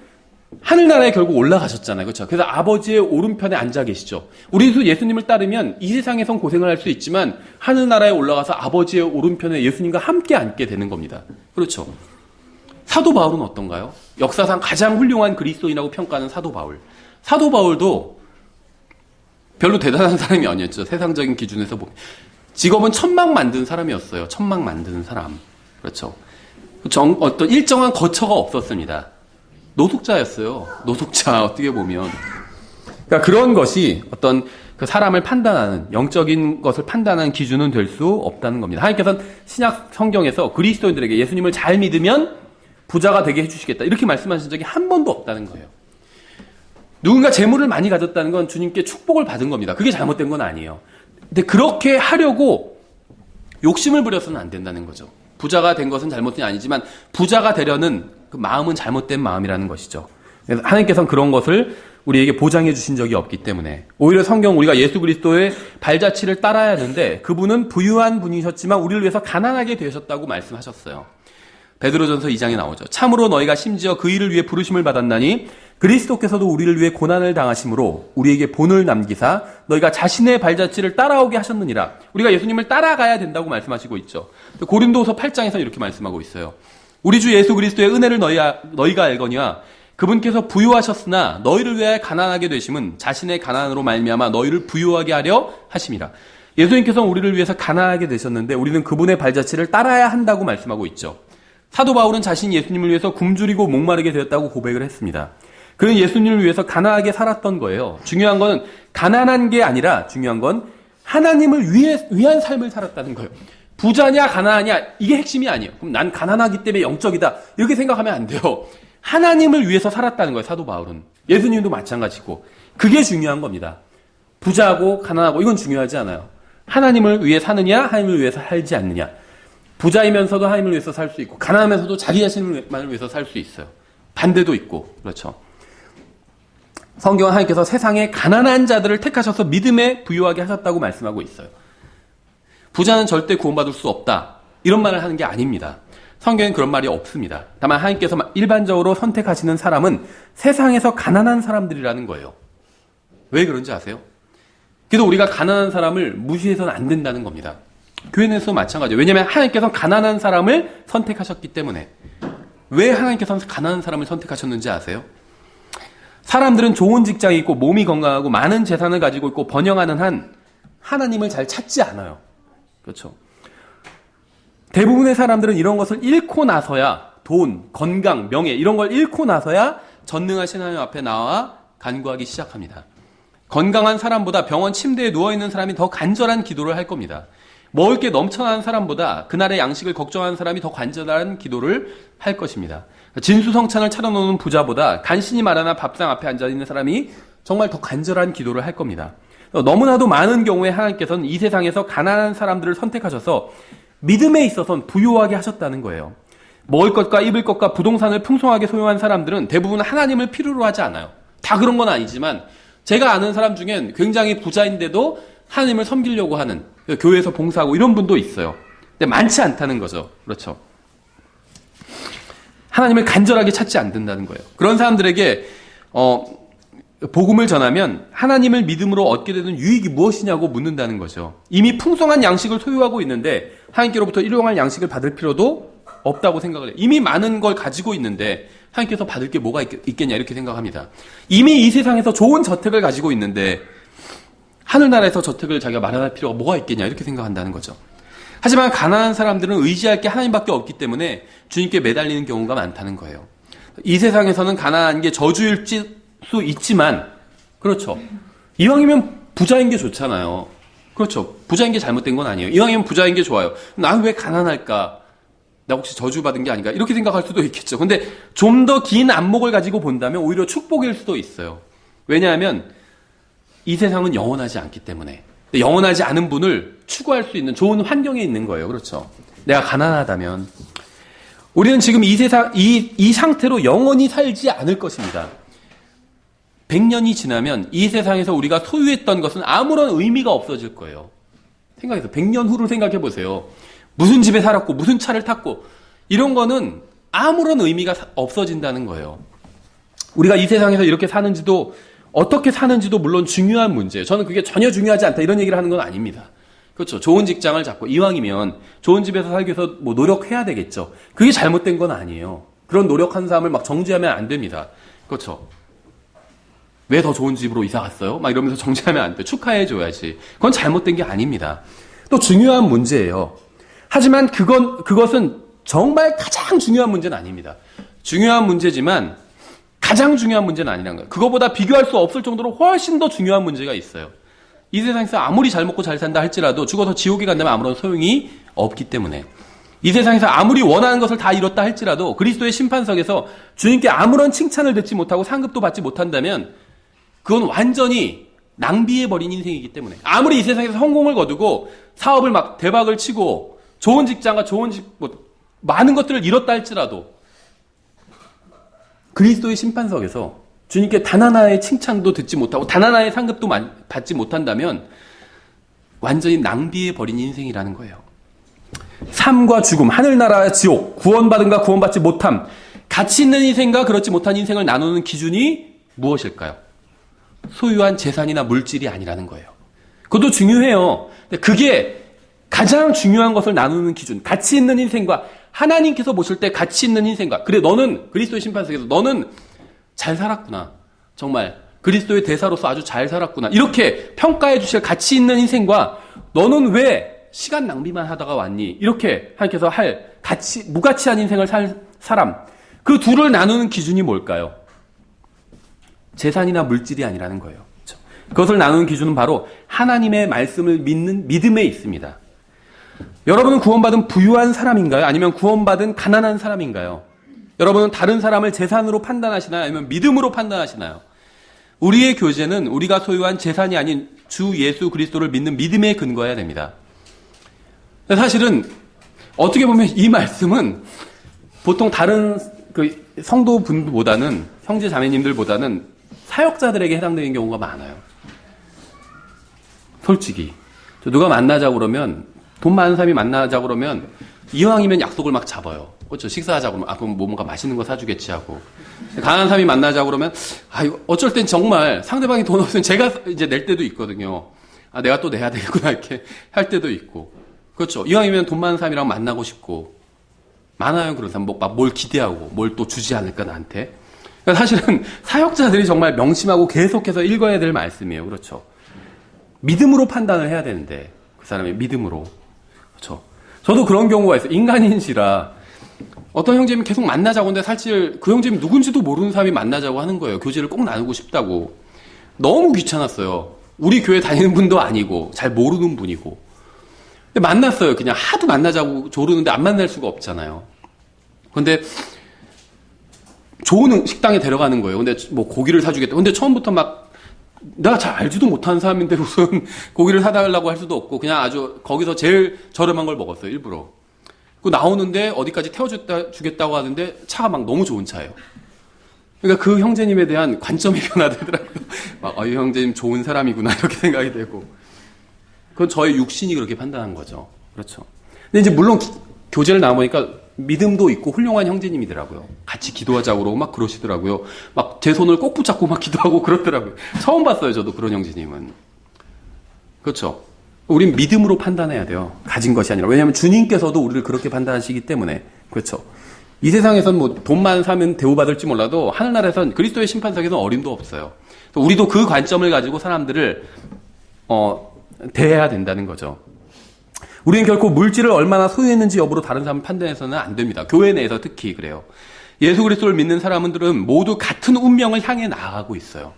하늘나라에 결국 올라가셨잖아요. 그렇죠? 그래서 아버지의 오른편에 앉아 계시죠. 우리도 예수님을 따르면 이 세상에선 고생을 할 수 있지만 하늘나라에 올라가서 아버지의 오른편에 예수님과 함께 앉게 되는 겁니다. 그렇죠? 사도 바울은 어떤가요? 역사상 가장 훌륭한 그리스도인이라고 평가하는 사도 바울. 사도 바울도 별로 대단한 사람이 아니었죠. 세상적인 기준에서 보면. 직업은 천막 만드는 사람이었어요. 천막 만드는 사람. 그렇죠? 어떤 일정한 거처가 없었습니다. 노숙자였어요. 노숙자, 어떻게 보면. 그러니까 그런 것이 어떤 그 사람을 판단하는, 영적인 것을 판단하는 기준은 될 수 없다는 겁니다. 하나님께서는 신약 성경에서 그리스도인들에게 예수님을 잘 믿으면 부자가 되게 해주시겠다. 이렇게 말씀하신 적이 한 번도 없다는 거예요. 누군가 재물을 많이 가졌다는 건 주님께 축복을 받은 겁니다. 그게 잘못된 건 아니에요. 근데 그렇게 하려고 욕심을 부려서는 안 된다는 거죠. 부자가 된 것은 잘못이 아니지만 부자가 되려는 그 마음은 잘못된 마음이라는 것이죠. 그래서 하나님께서는 그런 것을 우리에게 보장해 주신 적이 없기 때문에 오히려 성경 우리가 예수 그리스도의 발자취를 따라야 하는데 그분은 부유한 분이셨지만 우리를 위해서 가난하게 되셨다고 말씀하셨어요. 베드로전서 2장에 나오죠. 참으로 너희가 심지어 그 일을 위해 부르심을 받았나니 그리스도께서도 우리를 위해 고난을 당하심으로 우리에게 본을 남기사 너희가 자신의 발자취를 따라오게 하셨느니라. 우리가 예수님을 따라가야 된다고 말씀하시고 있죠. 고린도서 8장에서 이렇게 말씀하고 있어요. 우리 주 예수 그리스도의 은혜를 너희가 알거니와 그분께서 부유하셨으나 너희를 위하여 가난하게 되심은 자신의 가난으로 말미암아 너희를 부유하게 하려 하심이라. 예수님께서는 우리를 위해서 가난하게 되셨는데 우리는 그분의 발자취를 따라야 한다고 말씀하고 있죠. 사도 바울은 자신이 예수님을 위해서 굶주리고 목마르게 되었다고 고백을 했습니다. 그는 예수님을 위해서 가난하게 살았던 거예요. 중요한 건 가난한 게 아니라 중요한 건 하나님을 위한 삶을 살았다는 거예요. 부자냐 가난하냐 이게 핵심이 아니에요. 그럼 난 가난하기 때문에 영적이다 이렇게 생각하면 안 돼요. 하나님을 위해서 살았다는 거예요. 사도 바울은. 예수님도 마찬가지고. 그게 중요한 겁니다. 부자고 가난하고 이건 중요하지 않아요. 하나님을 위해 사느냐 하나님을 위해서 살지 않느냐. 부자이면서도 하나님을 위해서 살 수 있고 가난하면서도 자기 자신만을 위해서 살 수 있어요. 반대도 있고. 그렇죠. 성경은 하나님께서 세상에 가난한 자들을 택하셔서 믿음에 부유하게 하셨다고 말씀하고 있어요. 부자는 절대 구원받을 수 없다. 이런 말을 하는 게 아닙니다. 성경엔 그런 말이 없습니다. 다만 하나님께서 일반적으로 선택하시는 사람은 세상에서 가난한 사람들이라는 거예요. 왜 그런지 아세요? 그래도 우리가 가난한 사람을 무시해서는 안 된다는 겁니다. 교회 내에서 마찬가지예요. 왜냐하면 하나님께서는 가난한 사람을 선택하셨기 때문에. 왜 하나님께서는 가난한 사람을 선택하셨는지 아세요? 사람들은 좋은 직장이 있고 몸이 건강하고 많은 재산을 가지고 있고 번영하는 한 하나님을 잘 찾지 않아요. 그렇죠? 대부분의 사람들은 이런 것을 잃고 나서야 돈, 건강, 명예 이런 걸 잃고 나서야 전능하신 하나님 앞에 나와 간구하기 시작합니다. 건강한 사람보다 병원 침대에 누워있는 사람이 더 간절한 기도를 할 겁니다. 먹을 게 넘쳐나는 사람보다 그날의 양식을 걱정하는 사람이 더 간절한 기도를 할 것입니다. 진수성찬을 차려놓는 부자보다 간신히 마련한 밥상 앞에 앉아있는 사람이 정말 더 간절한 기도를 할 겁니다. 너무나도 많은 경우에 하나님께서는 이 세상에서 가난한 사람들을 선택하셔서 믿음에 있어서는 부유하게 하셨다는 거예요. 먹을 것과 입을 것과 부동산을 풍성하게 소유한 사람들은 대부분 하나님을 필요로 하지 않아요. 다 그런 건 아니지만 제가 아는 사람 중엔 굉장히 부자인데도 하나님을 섬기려고 하는, 교회에서 봉사하고 이런 분도 있어요. 근데 많지 않다는 거죠. 그렇죠. 하나님을 간절하게 찾지 않는다는 거예요. 그런 사람들에게 복음을 전하면 하나님을 믿음으로 얻게 되는 유익이 무엇이냐고 묻는다는 거죠. 이미 풍성한 양식을 소유하고 있는데 하나님께로부터 일용할 양식을 받을 필요도 없다고 생각을 해요. 이미 많은 걸 가지고 있는데 하나님께서 받을 게 뭐가 있겠냐 이렇게 생각합니다. 이미 이 세상에서 좋은 저택을 가지고 있는데 하늘나라에서 저택을 자기가 마련할 필요가 뭐가 있겠냐 이렇게 생각한다는 거죠. 하지만 가난한 사람들은 의지할 게 하나님밖에 없기 때문에 주님께 매달리는 경우가 많다는 거예요. 이 세상에서는 가난한 게 저주일 수 있지만 그렇죠. 이왕이면 부자인 게 좋잖아요. 그렇죠. 부자인 게 잘못된 건 아니에요. 이왕이면 부자인 게 좋아요. 나는 왜 가난할까? 나 혹시 저주받은 게 아닌가? 이렇게 생각할 수도 있겠죠. 근데 좀 더 긴 안목을 가지고 본다면 오히려 축복일 수도 있어요. 왜냐하면 이 세상은 영원하지 않기 때문에. 영원하지 않은 분을 추구할 수 있는 좋은 환경에 있는 거예요. 그렇죠. 내가 가난하다면. 우리는 지금 이 세상, 이 상태로 영원히 살지 않을 것입니다. 100년이 지나면 이 세상에서 우리가 소유했던 것은 아무런 의미가 없어질 거예요. 생각해서 100년 후를 생각해 보세요. 무슨 집에 살았고 무슨 차를 탔고 이런 거는 아무런 의미가 없어진다는 거예요. 우리가 이 세상에서 이렇게 사는지도 어떻게 사는지도 물론 중요한 문제예요. 저는 그게 전혀 중요하지 않다 이런 얘기를 하는 건 아닙니다. 그렇죠. 좋은 직장을 잡고 이왕이면 좋은 집에서 살기 위해서 뭐 노력해야 되겠죠. 그게 잘못된 건 아니에요. 그런 노력한 삶을 막 정지하면 안 됩니다. 그렇죠. 왜 더 좋은 집으로 이사 갔어요? 막 이러면서 정지하면 안 돼. 축하해줘야지. 그건 잘못된 게 아닙니다. 또 중요한 문제예요. 하지만 그것은 정말 가장 중요한 문제는 아닙니다. 중요한 문제지만 가장 중요한 문제는 아니라는 거예요. 그거보다 비교할 수 없을 정도로 훨씬 더 중요한 문제가 있어요. 이 세상에서 아무리 잘 먹고 잘 산다 할지라도 죽어서 지옥에 간다면 아무런 소용이 없기 때문에 이 세상에서 아무리 원하는 것을 다 이뤘다 할지라도 그리스도의 심판석에서 주님께 아무런 칭찬을 듣지 못하고 상급도 받지 못한다면 그건 완전히 낭비해버린 인생이기 때문에 아무리 이 세상에서 성공을 거두고 사업을 막 대박을 치고 좋은 직장과 좋은 집, 많은 것들을 이뤘다 할지라도 그리스도의 심판석에서 주님께 단 하나의 칭찬도 듣지 못하고 단 하나의 상급도 받지 못한다면 완전히 낭비해버린 인생이라는 거예요. 삶과 죽음, 하늘나라와 지옥, 구원받은가 구원받지 못함, 가치 있는 인생과 그렇지 못한 인생을 나누는 기준이 무엇일까요? 소유한 재산이나 물질이 아니라는 거예요. 그것도 중요해요. 근데 그게 가장 중요한 것을 나누는 기준, 가치 있는 인생과 하나님께서 보실 때 가치 있는 인생과 그래 너는 그리스도의 심판석에서 너는 잘 살았구나. 정말 그리스도의 대사로서 아주 잘 살았구나. 이렇게 평가해 주실 가치 있는 인생과 너는 왜 시간 낭비만 하다가 왔니? 이렇게 하나님께서 할 무가치한 인생을 살 사람. 그 둘을 나누는 기준이 뭘까요? 재산이나 물질이 아니라는 거예요. 그렇죠? 그것을 나누는 기준은 바로 하나님의 말씀을 믿는 믿음에 있습니다. 여러분은 구원받은 부유한 사람인가요? 아니면 구원받은 가난한 사람인가요? 여러분은 다른 사람을 재산으로 판단하시나요? 아니면 믿음으로 판단하시나요? 우리의 교제는 우리가 소유한 재산이 아닌 주 예수 그리스도를 믿는 믿음에 근거해야 됩니다. 사실은 어떻게 보면 이 말씀은 보통 다른 성도분들보다는 형제 자매님들보다는 사역자들에게 해당되는 경우가 많아요. 솔직히 누가 만나자고 그러면 돈 많은 사람이 만나자고 그러면 이왕이면 약속을 막 잡아요. 그렇죠. 식사하자고 그러면 그럼 뭔가 맛있는 거 사주겠지 하고 가난한 사람이 만나자고 그러면 이거 어쩔 땐 정말 상대방이 돈 없으면 제가 이제 낼 때도 있거든요. 내가 또 내야 되겠구나 이렇게 할 때도 있고 그렇죠. 이왕이면 돈 많은 사람이랑 만나고 싶고, 많아요. 그런 사람. 막 뭘 기대하고, 뭘 또 주지 않을까, 나한테. 그러니까 사실은 사역자들이 정말 명심하고 계속해서 읽어야 될 말씀이에요. 그렇죠. 믿음으로 판단을 해야 되는데, 그 사람의 믿음으로. 그렇죠. 저도 그런 경우가 있어요. 인간인지라, 어떤 형제님이 계속 만나자고 하는데 사실 그 형제님이 누군지도 모르는 사람이 만나자고 하는 거예요. 교제를 꼭 나누고 싶다고. 너무 귀찮았어요. 우리 교회 다니는 분도 아니고, 잘 모르는 분이고. 근데 만났어요. 그냥 하도 만나자고 조르는데 안 만날 수가 없잖아요. 근데 좋은 식당에 데려가는 거예요. 근데 뭐 고기를 사주겠다. 근데 처음부터 막 내가 잘 알지도 못하는 사람인데 무슨 고기를 사달라고 할 수도 없고 그냥 아주 거기서 제일 저렴한 걸 먹었어요. 일부러. 그 나오는데 어디까지 태워주겠다고 하는데 차가 막 너무 좋은 차예요. 그러니까 그 형제님에 대한 관점이 변화되더라고요. 막, 이 형제님 좋은 사람이구나 이렇게 생각이 되고. 그건 저의 육신이 그렇게 판단한 거죠. 그렇죠. 근데 이제 물론 교제를 나눠보니까 믿음도 있고 훌륭한 형제님이더라고요. 같이 기도하자고 그러고 막 그러시더라고요. 막 제 손을 꼭 붙잡고 막 기도하고 그러더라고요. 처음 봤어요, 저도 그런 형제님은. 그렇죠. 우린 믿음으로 판단해야 돼요. 가진 것이 아니라. 왜냐하면 주님께서도 우리를 그렇게 판단하시기 때문에. 그렇죠. 이 세상에선 뭐 돈만 사면 대우받을지 몰라도 하늘나라에선 그리스도의 심판석에서는 어림도 없어요. 우리도 그 관점을 가지고 사람들을 대해야 된다는 거죠. 우리는 결코 물질을 얼마나 소유했는지 여부로 다른 사람을 판단해서는 안 됩니다. 교회 내에서 특히 그래요. 예수 그리스도를 믿는 사람들은 모두 같은 운명을 향해 나아가고 있어요.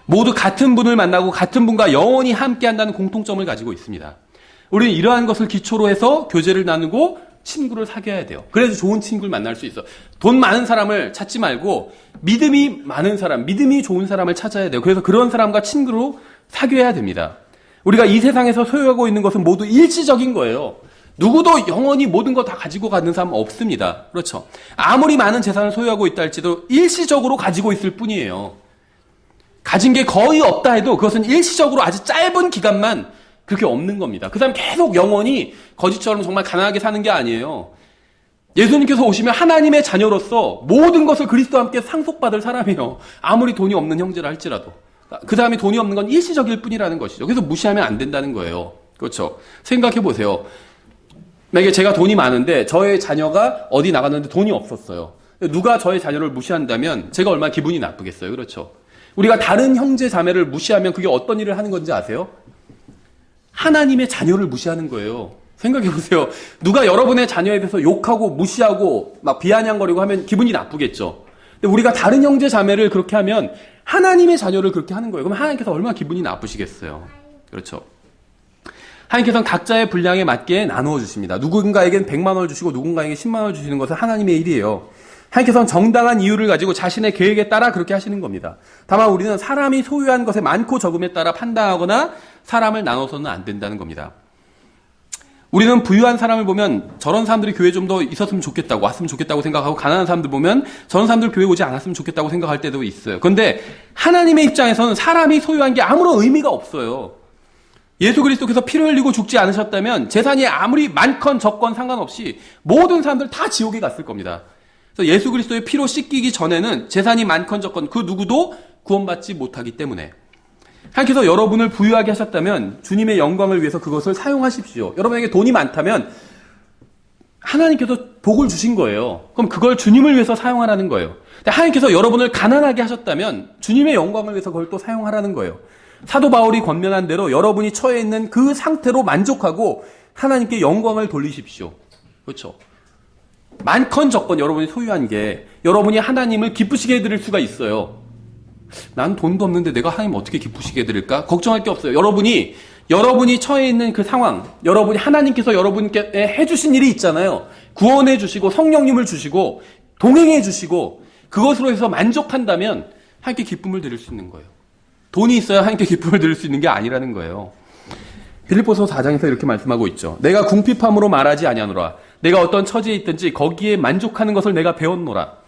모두 같은 분을 만나고 같은 분과 영원히 함께한다는 공통점을 가지고 있습니다. 우리는 이러한 것을 기초로 해서 교제를 나누고 친구를 사귀어야 돼요. 그래서 좋은 친구를 만날 수 있어. 돈 많은 사람을 찾지 말고 믿음이 많은 사람, 믿음이 좋은 사람을 찾아야 돼요. 그래서 그런 사람과 친구로 사귀어야 됩니다. 우리가 이 세상에서 소유하고 있는 것은 모두 일시적인 거예요. 누구도 영원히 모든 거 다 가지고 가는 사람 없습니다. 그렇죠. 아무리 많은 재산을 소유하고 있다 할지도 일시적으로 가지고 있을 뿐이에요. 가진 게 거의 없다 해도 그것은 일시적으로 아주 짧은 기간만 그렇게 없는 겁니다. 그 사람 계속 영원히 거지처럼 정말 가난하게 사는 게 아니에요. 예수님께서 오시면 하나님의 자녀로서 모든 것을 그리스도와 함께 상속받을 사람이에요. 아무리 돈이 없는 형제라 할지라도. 그 사람이 돈이 없는 건 일시적일 뿐이라는 것이죠. 그래서 무시하면 안 된다는 거예요. 그렇죠. 생각해 보세요. 만약에 제가 돈이 많은데 저의 자녀가 어디 나갔는데 돈이 없었어요. 누가 저의 자녀를 무시한다면 제가 얼마나 기분이 나쁘겠어요. 그렇죠. 우리가 다른 형제 자매를 무시하면 그게 어떤 일을 하는 건지 아세요? 하나님의 자녀를 무시하는 거예요. 생각해 보세요. 누가 여러분의 자녀에 대해서 욕하고 무시하고 막 비아냥거리고 하면 기분이 나쁘겠죠. 근데 우리가 다른 형제 자매를 그렇게 하면 하나님의 자녀를 그렇게 하는 거예요. 그럼 하나님께서 얼마나 기분이 나쁘시겠어요. 그렇죠. 하나님께서는 각자의 분량에 맞게 나누어 주십니다. 누군가에겐 100만 원을 주시고 누군가에게 10만 원을 주시는 것은 하나님의 일이에요. 하나님께서는 정당한 이유를 가지고 자신의 계획에 따라 그렇게 하시는 겁니다. 다만 우리는 사람이 소유한 것의 많고 적음에 따라 판단하거나 사람을 나눠서는 안 된다는 겁니다. 우리는 부유한 사람을 보면 저런 사람들이 교회에 좀 더 있었으면 좋겠다고, 왔으면 좋겠다고 생각하고, 가난한 사람들 보면 저런 사람들 교회 오지 않았으면 좋겠다고 생각할 때도 있어요. 그런데 하나님의 입장에서는 사람이 소유한 게 아무런 의미가 없어요. 예수 그리스도께서 피를 흘리고 죽지 않으셨다면 재산이 아무리 많건 적건 상관없이 모든 사람들 다 지옥에 갔을 겁니다. 그래서 예수 그리스도의 피로 씻기기 전에는 재산이 많건 적건 그 누구도 구원받지 못하기 때문에 하나님께서 여러분을 부유하게 하셨다면 주님의 영광을 위해서 그것을 사용하십시오. 여러분에게 돈이 많다면 하나님께서 복을 주신 거예요. 그럼 그걸 주님을 위해서 사용하라는 거예요. 근데 하나님께서 여러분을 가난하게 하셨다면 주님의 영광을 위해서 그걸 또 사용하라는 거예요. 사도 바울이 권면한 대로 여러분이 처해 있는 그 상태로 만족하고 하나님께 영광을 돌리십시오. 그렇죠. 많건 적건 여러분이 소유한 게 여러분이 하나님을 기쁘시게 해드릴 수가 있어요. 난 돈도 없는데 내가 하나님 어떻게 기쁘시게 해드릴까? 걱정할 게 없어요. 여러분이 처해 있는 그 상황, 여러분이 하나님께서 여러분께 해주신 일이 있잖아요. 구원해 주시고 성령님을 주시고 동행해 주시고 그것으로 해서 만족한다면 하나님께 기쁨을 드릴 수 있는 거예요. 돈이 있어야 하나님께 기쁨을 드릴 수 있는 게 아니라는 거예요. 빌립보서 4장에서 이렇게 말씀하고 있죠. 내가 궁핍함으로 말하지 아니하노라. 내가 어떤 처지에 있든지 거기에 만족하는 것을 내가 배웠노라.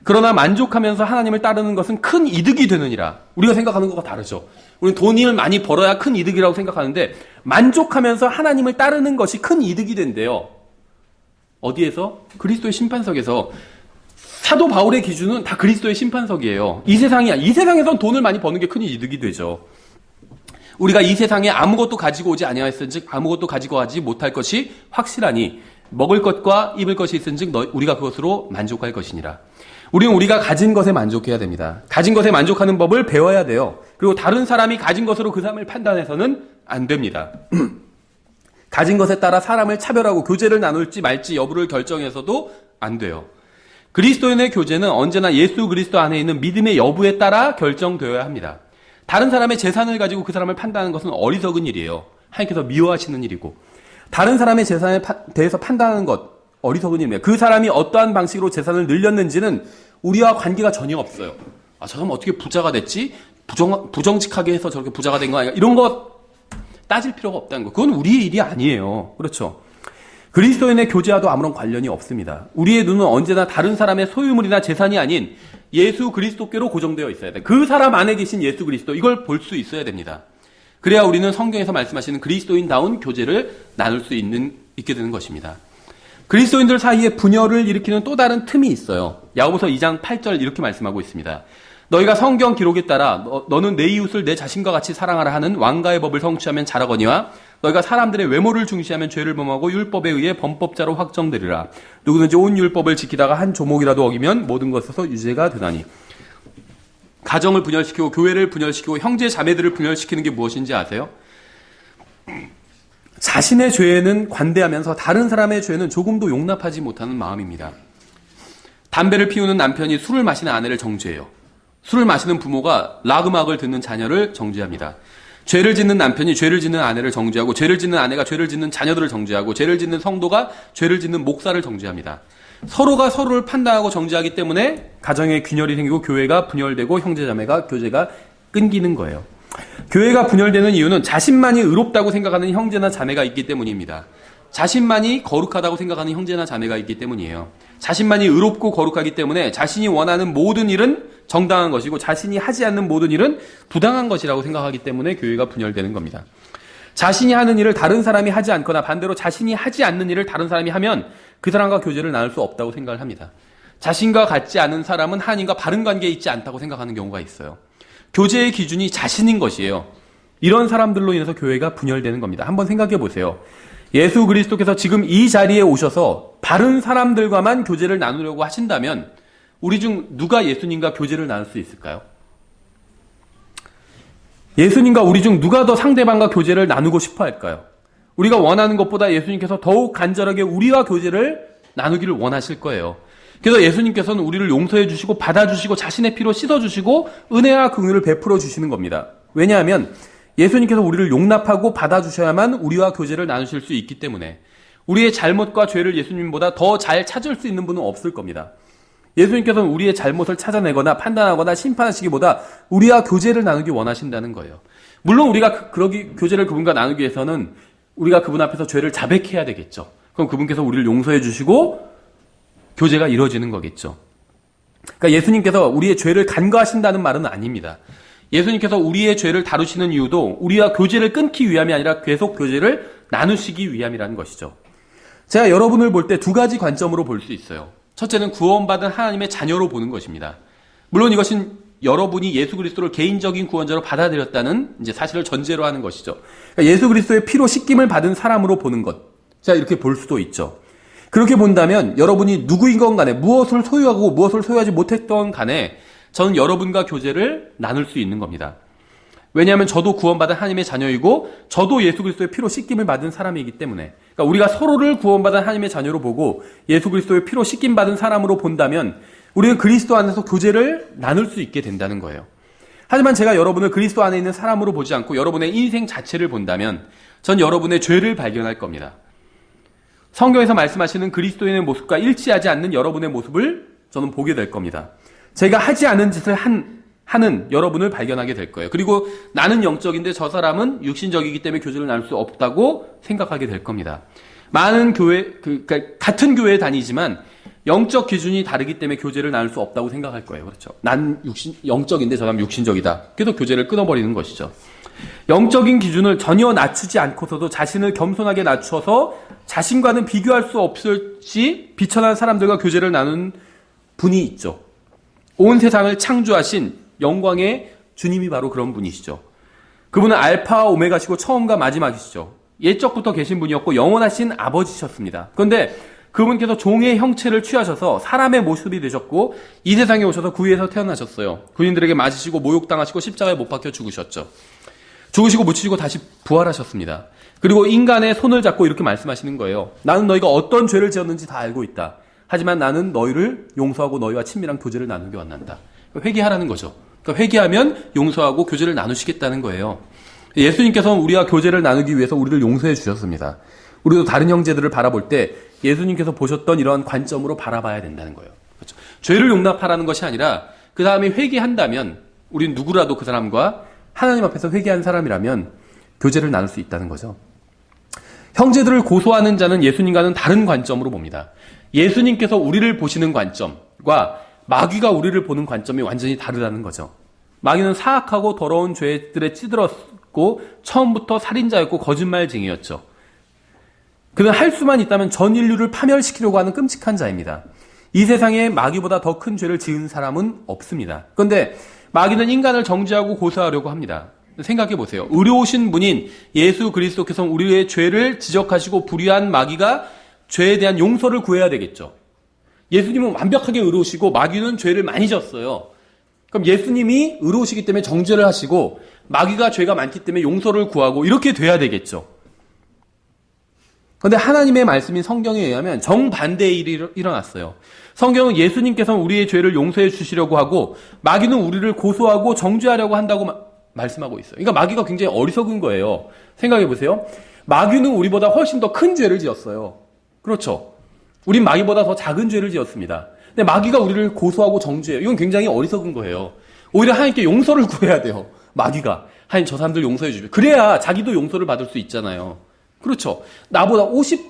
그러나 만족하면서 하나님을 따르는 것은 큰 이득이 되느니라. 우리가 생각하는 것과 다르죠. 우리는 돈을 많이 벌어야 큰 이득이라고 생각하는데 만족하면서 하나님을 따르는 것이 큰 이득이 된대요. 어디에서? 그리스도의 심판석에서. 사도 바울의 기준은 다 그리스도의 심판석이에요. 이 세상에선 돈을 많이 버는 게 큰 이득이 되죠. 우리가 이 세상에 아무것도 가지고 오지 아니하였은즉 아무것도 가지고 가지 못할 것이 확실하니 먹을 것과 입을 것이 있은즉 우리가 그것으로 만족할 것이니라. 우리는 우리가 가진 것에 만족해야 됩니다. 가진 것에 만족하는 법을 배워야 돼요. 그리고 다른 사람이 가진 것으로 그 사람을 판단해서는 안 됩니다. 가진 것에 따라 사람을 차별하고 교제를 나눌지 말지 여부를 결정해서도 안 돼요. 그리스도인의 교제는 언제나 예수 그리스도 안에 있는 믿음의 여부에 따라 결정되어야 합니다. 다른 사람의 재산을 가지고 그 사람을 판단하는 것은 어리석은 일이에요. 하나님께서 미워하시는 일이고, 다른 사람의 재산에 대해서 판단하는 것 어리석은 일입니다. 그 사람이 어떠한 방식으로 재산을 늘렸는지는 우리와 관계가 전혀 없어요. 아, 저 사람 어떻게 부자가 됐지? 부정직하게 해서 저렇게 부자가 된 거 아닌가? 이런 거 따질 필요가 없다는 거. 그건 우리의 일이 아니에요. 그렇죠? 그리스도인의 교제와도 아무런 관련이 없습니다. 우리의 눈은 언제나 다른 사람의 소유물이나 재산이 아닌 예수 그리스도께로 고정되어 있어야 돼. 그 사람 안에 계신 예수 그리스도, 이걸 볼 수 있어야 됩니다. 그래야 우리는 성경에서 말씀하시는 그리스도인다운 교제를 나눌 수 있게 되는 것입니다. 그리스도인들 사이에 분열을 일으키는 또 다른 틈이 있어요. 야고보서 2장 8절 이렇게 말씀하고 있습니다. 너희가 성경 기록에 따라 너는 내 이웃을 내 자신과 같이 사랑하라 하는 왕가의 법을 성취하면 잘하거니와 너희가 사람들의 외모를 중시하면 죄를 범하고 율법에 의해 범법자로 확정되리라. 누구든지 온 율법을 지키다가 한 조목이라도 어기면 모든 것에서 유죄가 되나니. 가정을 분열시키고 교회를 분열시키고 형제 자매들을 분열시키는 게 무엇인지 아세요? 자신의 죄에는 관대하면서 다른 사람의 죄는 조금도 용납하지 못하는 마음입니다. 담배를 피우는 남편이 술을 마시는 아내를 정죄해요. 술을 마시는 부모가 락 음악을 듣는 자녀를 정죄합니다. 죄를 짓는 남편이 죄를 짓는 아내를 정죄하고, 죄를 짓는 아내가 죄를 짓는 자녀들을 정죄하고, 죄를 짓는 성도가 죄를 짓는 목사를 정죄합니다. 서로가 서로를 판단하고 정죄하기 때문에 가정에 균열이 생기고 교회가 분열되고 형제자매가 교제가 끊기는 거예요. 교회가 분열되는 이유는 자신만이 의롭다고 생각하는 형제나 자매가 있기 때문입니다. 자신만이 거룩하다고 생각하는 형제나 자매가 있기 때문이에요. 자신만이 의롭고 거룩하기 때문에 자신이 원하는 모든 일은 정당한 것이고 자신이 하지 않는 모든 일은 부당한 것이라고 생각하기 때문에 교회가 분열되는 겁니다. 자신이 하는 일을 다른 사람이 하지 않거나 반대로 자신이 하지 않는 일을 다른 사람이 하면 그 사람과 교제를 나눌 수 없다고 생각을 합니다. 자신과 같지 않은 사람은 하나님과 바른 관계에 있지 않다고 생각하는 경우가 있어요. 교제의 기준이 자신인 것이에요. 이런 사람들로 인해서 교회가 분열되는 겁니다. 한번 생각해 보세요. 예수 그리스도께서 지금 이 자리에 오셔서 바른 사람들과만 교제를 나누려고 하신다면 우리 중 누가 예수님과 교제를 나눌 수 있을까요? 예수님과 우리 중 누가 더 상대방과 교제를 나누고 싶어 할까요? 우리가 원하는 것보다 예수님께서 더욱 간절하게 우리와 교제를 나누기를 원하실 거예요. 그래서 예수님께서는 우리를 용서해 주시고 받아주시고 자신의 피로 씻어주시고 은혜와 긍휼을 베풀어 주시는 겁니다. 왜냐하면 예수님께서 우리를 용납하고 받아주셔야만 우리와 교제를 나누실 수 있기 때문에 우리의 잘못과 죄를 예수님보다 더 잘 찾을 수 있는 분은 없을 겁니다. 예수님께서는 우리의 잘못을 찾아내거나 판단하거나 심판하시기보다 우리와 교제를 나누기 원하신다는 거예요. 물론 우리가 교제를 그분과 나누기 위해서는 우리가 그분 앞에서 죄를 자백해야 되겠죠. 그럼 그분께서 우리를 용서해 주시고 교제가 이루어지는 거겠죠. 그러니까 예수님께서 우리의 죄를 간과하신다는 말은 아닙니다. 예수님께서 우리의 죄를 다루시는 이유도 우리와 교제를 끊기 위함이 아니라 계속 교제를 나누시기 위함이라는 것이죠. 제가 여러분을 볼 때 두 가지 관점으로 볼 수 있어요. 첫째는 구원받은 하나님의 자녀로 보는 것입니다. 물론 이것은 여러분이 예수 그리스도를 개인적인 구원자로 받아들였다는 이제 사실을 전제로 하는 것이죠. 그러니까 예수 그리스도의 피로 씻김을 받은 사람으로 보는 것. 자, 이렇게 볼 수도 있죠. 그렇게 본다면 여러분이 누구이건 간에 무엇을 소유하고 무엇을 소유하지 못했던 간에 저는 여러분과 교제를 나눌 수 있는 겁니다. 왜냐하면 저도 구원받은 하나님의 자녀이고 저도 예수 그리스도의 피로 씻김을 받은 사람이기 때문에, 그러니까 우리가 서로를 구원받은 하나님의 자녀로 보고 예수 그리스도의 피로 씻김 받은 사람으로 본다면 우리는 그리스도 안에서 교제를 나눌 수 있게 된다는 거예요. 하지만 제가 여러분을 그리스도 안에 있는 사람으로 보지 않고 여러분의 인생 자체를 본다면 전 여러분의 죄를 발견할 겁니다. 성경에서 말씀하시는 그리스도인의 모습과 일치하지 않는 여러분의 모습을 저는 보게 될 겁니다. 제가 하지 않은 짓을 하는 여러분을 발견하게 될 거예요. 그리고 나는 영적인데 저 사람은 육신적이기 때문에 교제를 나눌 수 없다고 생각하게 될 겁니다. 많은 그러니까 같은 교회에 다니지만 영적 기준이 다르기 때문에 교제를 나눌 수 없다고 생각할 거예요. 그렇죠? 난 영적인데 저 사람 육신적이다. 그래서 교제를 끊어버리는 것이죠. 영적인 기준을 전혀 낮추지 않고서도 자신을 겸손하게 낮춰서 자신과는 비교할 수 없을지 비천한 사람들과 교제를 나누는 분이 있죠. 온 세상을 창조하신 영광의 주님이 바로 그런 분이시죠. 그분은 알파와 오메가시고 처음과 마지막이시죠. 옛적부터 계신 분이었고 영원하신 아버지셨습니다. 그런데 그분께서 종의 형체를 취하셔서 사람의 모습이 되셨고 이 세상에 오셔서 구유에서 태어나셨어요. 군인들에게 맞으시고 모욕당하시고 십자가에 못 박혀 죽으셨죠. 죽으시고 묻히시고 다시 부활하셨습니다. 그리고 인간의 손을 잡고 이렇게 말씀하시는 거예요. 나는 너희가 어떤 죄를 지었는지 다 알고 있다. 하지만 나는 너희를 용서하고 너희와 친밀한 교제를 나누기 원한다. 회개하라는 거죠. 그러니까 회개하면 용서하고 교제를 나누시겠다는 거예요. 예수님께서는 우리와 교제를 나누기 위해서 우리를 용서해 주셨습니다. 우리도 다른 형제들을 바라볼 때 예수님께서 보셨던 이런 관점으로 바라봐야 된다는 거예요. 그렇죠? 죄를 용납하라는 것이 아니라 그 다음에 회개한다면 우리는 누구라도 그 사람과 하나님 앞에서 회개한 사람이라면 교제를 나눌 수 있다는 거죠. 형제들을 고소하는 자는 예수님과는 다른 관점으로 봅니다. 예수님께서 우리를 보시는 관점과 마귀가 우리를 보는 관점이 완전히 다르다는 거죠. 마귀는 사악하고 더러운 죄들에 찌들었고 처음부터 살인자였고 거짓말쟁이였죠. 그는 할 수만 있다면 전 인류를 파멸시키려고 하는 끔찍한 자입니다. 이 세상에 마귀보다 더 큰 죄를 지은 사람은 없습니다. 그런데 마귀는 인간을 정죄하고 고소하려고 합니다. 생각해 보세요. 의로우신 분인 예수 그리스도께서 우리의 죄를 지적하시고 불의한 마귀가 죄에 대한 용서를 구해야 되겠죠. 예수님은 완벽하게 의로우시고 마귀는 죄를 많이 졌어요. 그럼 예수님이 의로우시기 때문에 정죄를 하시고 마귀가 죄가 많기 때문에 용서를 구하고 이렇게 돼야 되겠죠. 그런데 하나님의 말씀인 성경에 의하면 정반대의 일이 일어났어요. 성경은 예수님께서는 우리의 죄를 용서해 주시려고 하고 마귀는 우리를 고소하고 정죄하려고 한다고 말씀하고 있어요. 그러니까 마귀가 굉장히 어리석은 거예요. 생각해 보세요. 마귀는 우리보다 훨씬 더 큰 죄를 지었어요. 그렇죠. 우린 마귀보다 더 작은 죄를 지었습니다. 근데 마귀가 우리를 고소하고 정죄해요. 이건 굉장히 어리석은 거예요. 오히려 하나님께 용서를 구해야 돼요. 마귀가. 하나님 저 사람들 용서해 주십시오. 그래야 자기도 용서를 받을 수 있잖아요. 그렇죠. 나보다 50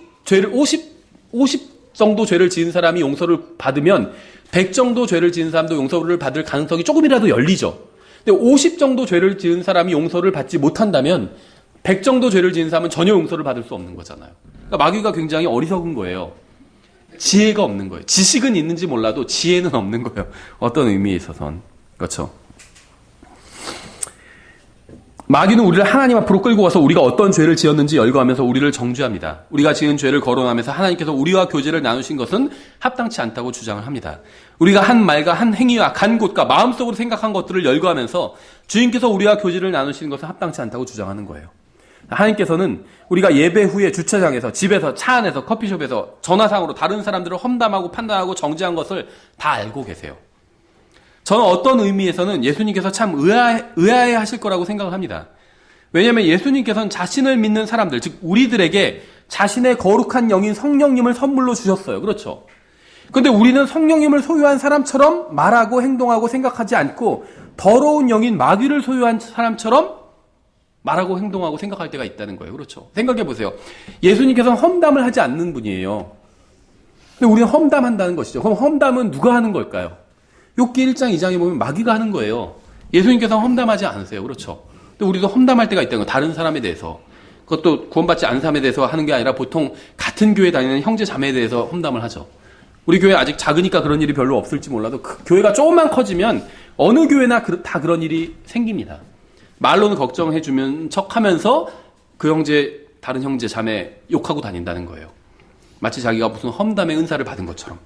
정도 죄를 지은 사람이 용서를 받으면 100 정도 죄를 지은 사람도 용서를 받을 가능성이 조금이라도 열리죠. 근데 50 정도 죄를 지은 사람이 용서를 받지 못한다면 100 정도 죄를 지은 사람은 전혀 용서를 받을 수 없는 거잖아요. 그러니까 마귀가 굉장히 어리석은 거예요. 지혜가 없는 거예요. 지식은 있는지 몰라도 지혜는 없는 거예요. 어떤 의미에 있어서는. 그렇죠. 마귀는 우리를 하나님 앞으로 끌고 와서 우리가 어떤 죄를 지었는지 열거하면서 우리를 정죄합니다. 우리가 지은 죄를 거론하면서 하나님께서 우리와 교제를 나누신 것은 합당치 않다고 주장을 합니다. 우리가 한 말과 한 행위와 간 곳과 마음속으로 생각한 것들을 열거하면서 주님께서 우리와 교제를 나누시는 것은 합당치 않다고 주장하는 거예요. 하나님께서는 우리가 예배 후에 주차장에서, 집에서, 차 안에서, 커피숍에서, 전화상으로 다른 사람들을 험담하고 판단하고 정죄한 것을 다 알고 계세요. 저는 어떤 의미에서는 예수님께서 참 의아해 하실 거라고 생각을 합니다. 왜냐하면 예수님께서는 자신을 믿는 사람들, 즉 우리들에게 자신의 거룩한 영인 성령님을 선물로 주셨어요. 그렇죠? 그런데 우리는 성령님을 소유한 사람처럼 말하고 행동하고 생각하지 않고 더러운 영인 마귀를 소유한 사람처럼 말하고 행동하고 생각할 때가 있다는 거예요. 그렇죠? 생각해 보세요. 예수님께서는 험담을 하지 않는 분이에요. 근데 우리는 험담한다는 것이죠. 그럼 험담은 누가 하는 걸까요? 욥기 1장 2장에 보면 마귀가 하는 거예요. 예수님께서는 험담하지 않으세요. 그렇죠? 근데 우리도 험담할 때가 있다는 거예요. 다른 사람에 대해서. 그것도 구원받지 않은 사람에 대해서 하는 게 아니라 보통 같은 교회 다니는 형제 자매에 대해서 험담을 하죠. 우리 교회 아직 작으니까 그런 일이 별로 없을지 몰라도 그 교회가 조금만 커지면 어느 교회나 다 그런 일이 생깁니다. 말로는 걱정해주면 척하면서 그 형제, 다른 형제 자매 욕하고 다닌다는 거예요. 마치 자기가 무슨 험담의 은사를 받은 것처럼.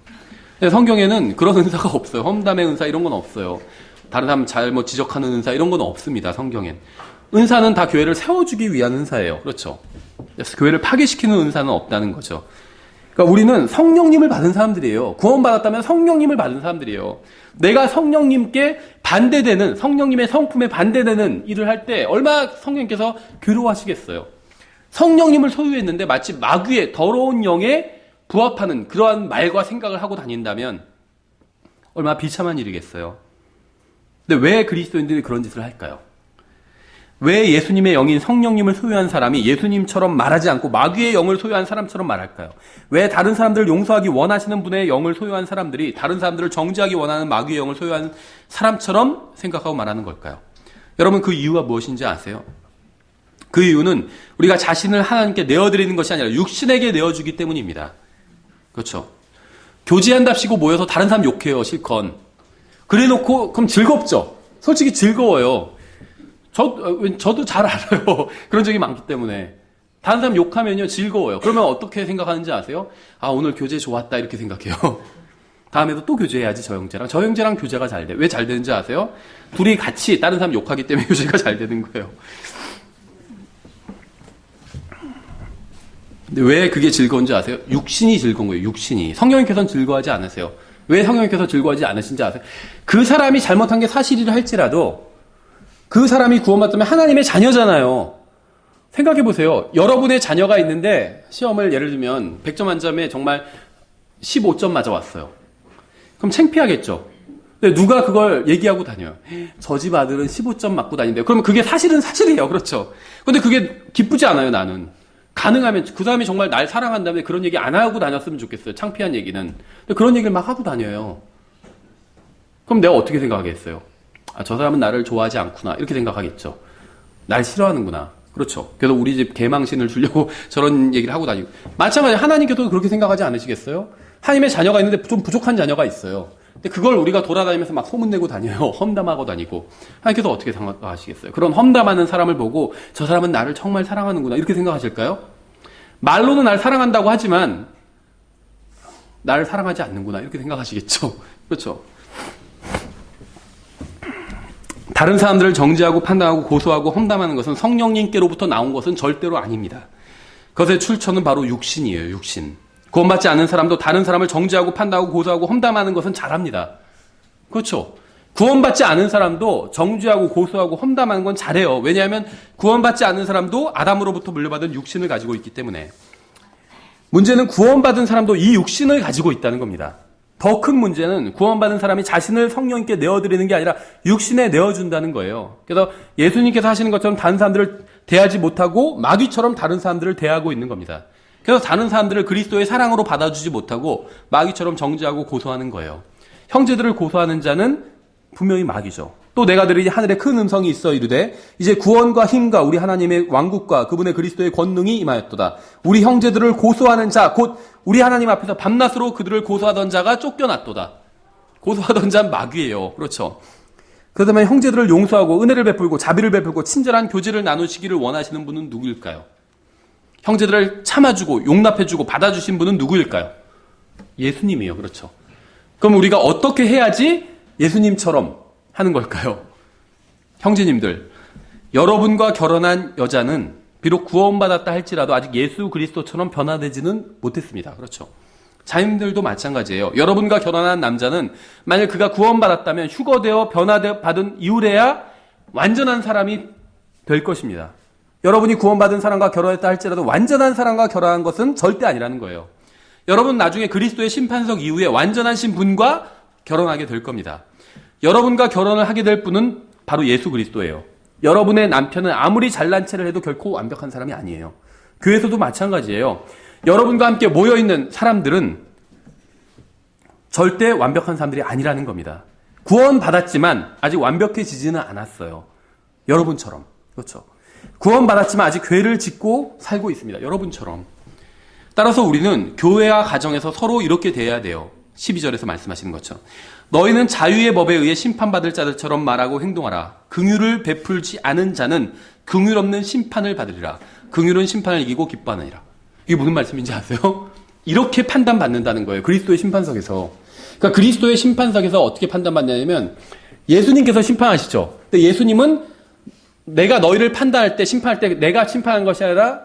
성경에는 그런 은사가 없어요. 험담의 은사 이런 건 없어요. 다른 사람 잘못 지적하는 은사 이런 건 없습니다. 성경엔. 은사는 다 교회를 세워주기 위한 은사예요. 그렇죠. 그래서 교회를 파괴시키는 은사는 없다는 거죠. 그러니까 우리는 성령님을 받은 사람들이에요. 구원받았다면 성령님을 받은 사람들이에요. 내가 성령님께 반대되는, 성령님의 성품에 반대되는 일을 할 때 얼마나 성령님께서 괴로워하시겠어요. 성령님을 소유했는데 마치 마귀의 더러운 영에 부합하는 그러한 말과 생각을 하고 다닌다면 얼마나 비참한 일이겠어요. 근데 왜 그리스도인들이 그런 짓을 할까요? 왜 예수님의 영인 성령님을 소유한 사람이 예수님처럼 말하지 않고 마귀의 영을 소유한 사람처럼 말할까요? 왜 다른 사람들을 용서하기 원하시는 분의 영을 소유한 사람들이 다른 사람들을 정죄하기 원하는 마귀의 영을 소유한 사람처럼 생각하고 말하는 걸까요? 여러분 그 이유가 무엇인지 아세요? 그 이유는 우리가 자신을 하나님께 내어드리는 것이 아니라 육신에게 내어주기 때문입니다. 그렇죠? 교제한답시고 모여서 다른 사람 욕해요, 실컷. 그래놓고 그럼 즐겁죠? 솔직히 즐거워요. 저도 잘 알아요. 그런 적이 많기 때문에. 다른 사람 욕하면요, 즐거워요. 그러면 어떻게 생각하는지 아세요? 아, 오늘 교제 좋았다, 이렇게 생각해요. 다음에도 또 교제해야지, 저 형제랑. 저 형제랑 교제가 잘 돼. 왜 잘 되는지 아세요? 둘이 같이 다른 사람 욕하기 때문에 교제가 잘 되는 거예요. 근데 왜 그게 즐거운지 아세요? 육신이 즐거운 거예요, 육신이. 성령님께서는 즐거워하지 않으세요. 왜 성령님께서 즐거워하지 않으신지 아세요? 그 사람이 잘못한 게 사실이라 할지라도 그 사람이 구원받으면 하나님의 자녀잖아요. 생각해보세요. 여러분의 자녀가 있는데 시험을 예를 들면 100점 만점에 정말 15점 맞아왔어요. 그럼 창피하겠죠. 근데 누가 그걸 얘기하고 다녀요. 저 집 아들은 15점 맞고 다닌대요. 그러면 그게 사실은 사실이에요. 그렇죠. 근데 그게 기쁘지 않아요, 나는. 가능하면 그 사람이 정말 날 사랑한다면 그런 얘기 안 하고 다녔으면 좋겠어요. 창피한 얘기는. 근데 그런 얘기를 막 하고 다녀요. 그럼 내가 어떻게 생각하겠어요? 아, 저 사람은 나를 좋아하지 않구나. 이렇게 생각하겠죠. 날 싫어하는구나. 그렇죠. 그래서 우리 집 개망신을 주려고 저런 얘기를 하고 다니고. 마찬가지로 하나님께서도 그렇게 생각하지 않으시겠어요? 하나님의 자녀가 있는데 좀 부족한 자녀가 있어요. 근데 그걸 우리가 돌아다니면서 막 소문내고 다녀요. 험담하고 다니고. 하나님께서 어떻게 생각하시겠어요? 그런 험담하는 사람을 보고 저 사람은 나를 정말 사랑하는구나. 이렇게 생각하실까요? 말로는 날 사랑한다고 하지만 나를 사랑하지 않는구나. 이렇게 생각하시겠죠. 그렇죠. 다른 사람들을 정죄하고 판단하고 고소하고 험담하는 것은 성령님께로부터 나온 것은 절대로 아닙니다. 그것의 출처는 바로 육신이에요. 육신. 구원받지 않는 사람도 다른 사람을 정죄하고 판단하고 고소하고 험담하는 것은 잘합니다. 그렇죠. 구원받지 않은 사람도 정죄하고 고소하고 험담하는 건 잘해요. 왜냐하면 구원받지 않는 사람도 아담으로부터 물려받은 육신을 가지고 있기 때문에. 문제는 구원받은 사람도 이 육신을 가지고 있다는 겁니다. 더 큰 문제는 구원받은 사람이 자신을 성령님께 내어드리는 게 아니라 육신에 내어준다는 거예요. 그래서 예수님께서 하시는 것처럼 다른 사람들을 대하지 못하고 마귀처럼 다른 사람들을 대하고 있는 겁니다. 그래서 다른 사람들을 그리스도의 사랑으로 받아주지 못하고 마귀처럼 정죄하고 고소하는 거예요. 형제들을 고소하는 자는 분명히 마귀죠. 또 내가 들으니 하늘에 큰 음성이 있어 이르되 이제 구원과 힘과 우리 하나님의 왕국과 그분의 그리스도의 권능이 임하였도다. 우리 형제들을 고소하는 자 곧 우리 하나님 앞에서 밤낮으로 그들을 고소하던 자가 쫓겨났도다. 고소하던 자는 마귀예요. 그렇죠. 그렇다면 형제들을 용서하고 은혜를 베풀고 자비를 베풀고 친절한 교제를 나누시기를 원하시는 분은 누구일까요? 형제들을 참아주고 용납해주고 받아주신 분은 누구일까요? 예수님이에요. 그렇죠. 그럼 우리가 어떻게 해야지 예수님처럼 하는 걸까요? 형제님들, 여러분과 결혼한 여자는 비록 구원받았다 할지라도 아직 예수 그리스도처럼 변화되지는 못했습니다. 그렇죠. 자님들도 마찬가지예요. 여러분과 결혼한 남자는 만약 그가 구원받았다면 휴거되어 변화받은 이후에야 완전한 사람이 될 것입니다. 여러분이 구원받은 사람과 결혼했다 할지라도 완전한 사람과 결혼한 것은 절대 아니라는 거예요. 여러분 나중에 그리스도의 심판석 이후에 완전하신 분과 결혼하게 될 겁니다. 여러분과 결혼을 하게 될 분은 바로 예수 그리스도예요. 여러분의 남편은 아무리 잘난 체를 해도 결코 완벽한 사람이 아니에요. 교회에서도 마찬가지예요. 여러분과 함께 모여있는 사람들은 절대 완벽한 사람들이 아니라는 겁니다. 구원받았지만 아직 완벽해지지는 않았어요. 여러분처럼. 그렇죠. 구원받았지만 아직 교회를 짓고 살고 있습니다. 여러분처럼. 따라서 우리는 교회와 가정에서 서로 이렇게 대해야 돼요. 12절에서 말씀하시는 것처럼. 너희는 자유의 법에 의해 심판받을 자들처럼 말하고 행동하라. 긍휼을 베풀지 않은 자는 긍휼 없는 심판을 받으리라. 긍휼은 심판을 이기고 기뻐하느니라. 이게 무슨 말씀인지 아세요? 이렇게 판단받는다는 거예요. 그리스도의 심판석에서. 그러니까 그리스도의 심판석에서 어떻게 판단받냐면 예수님께서 심판하시죠. 근데 예수님은 내가 너희를 판단할 때 심판할 때 내가 심판한 것이 아니라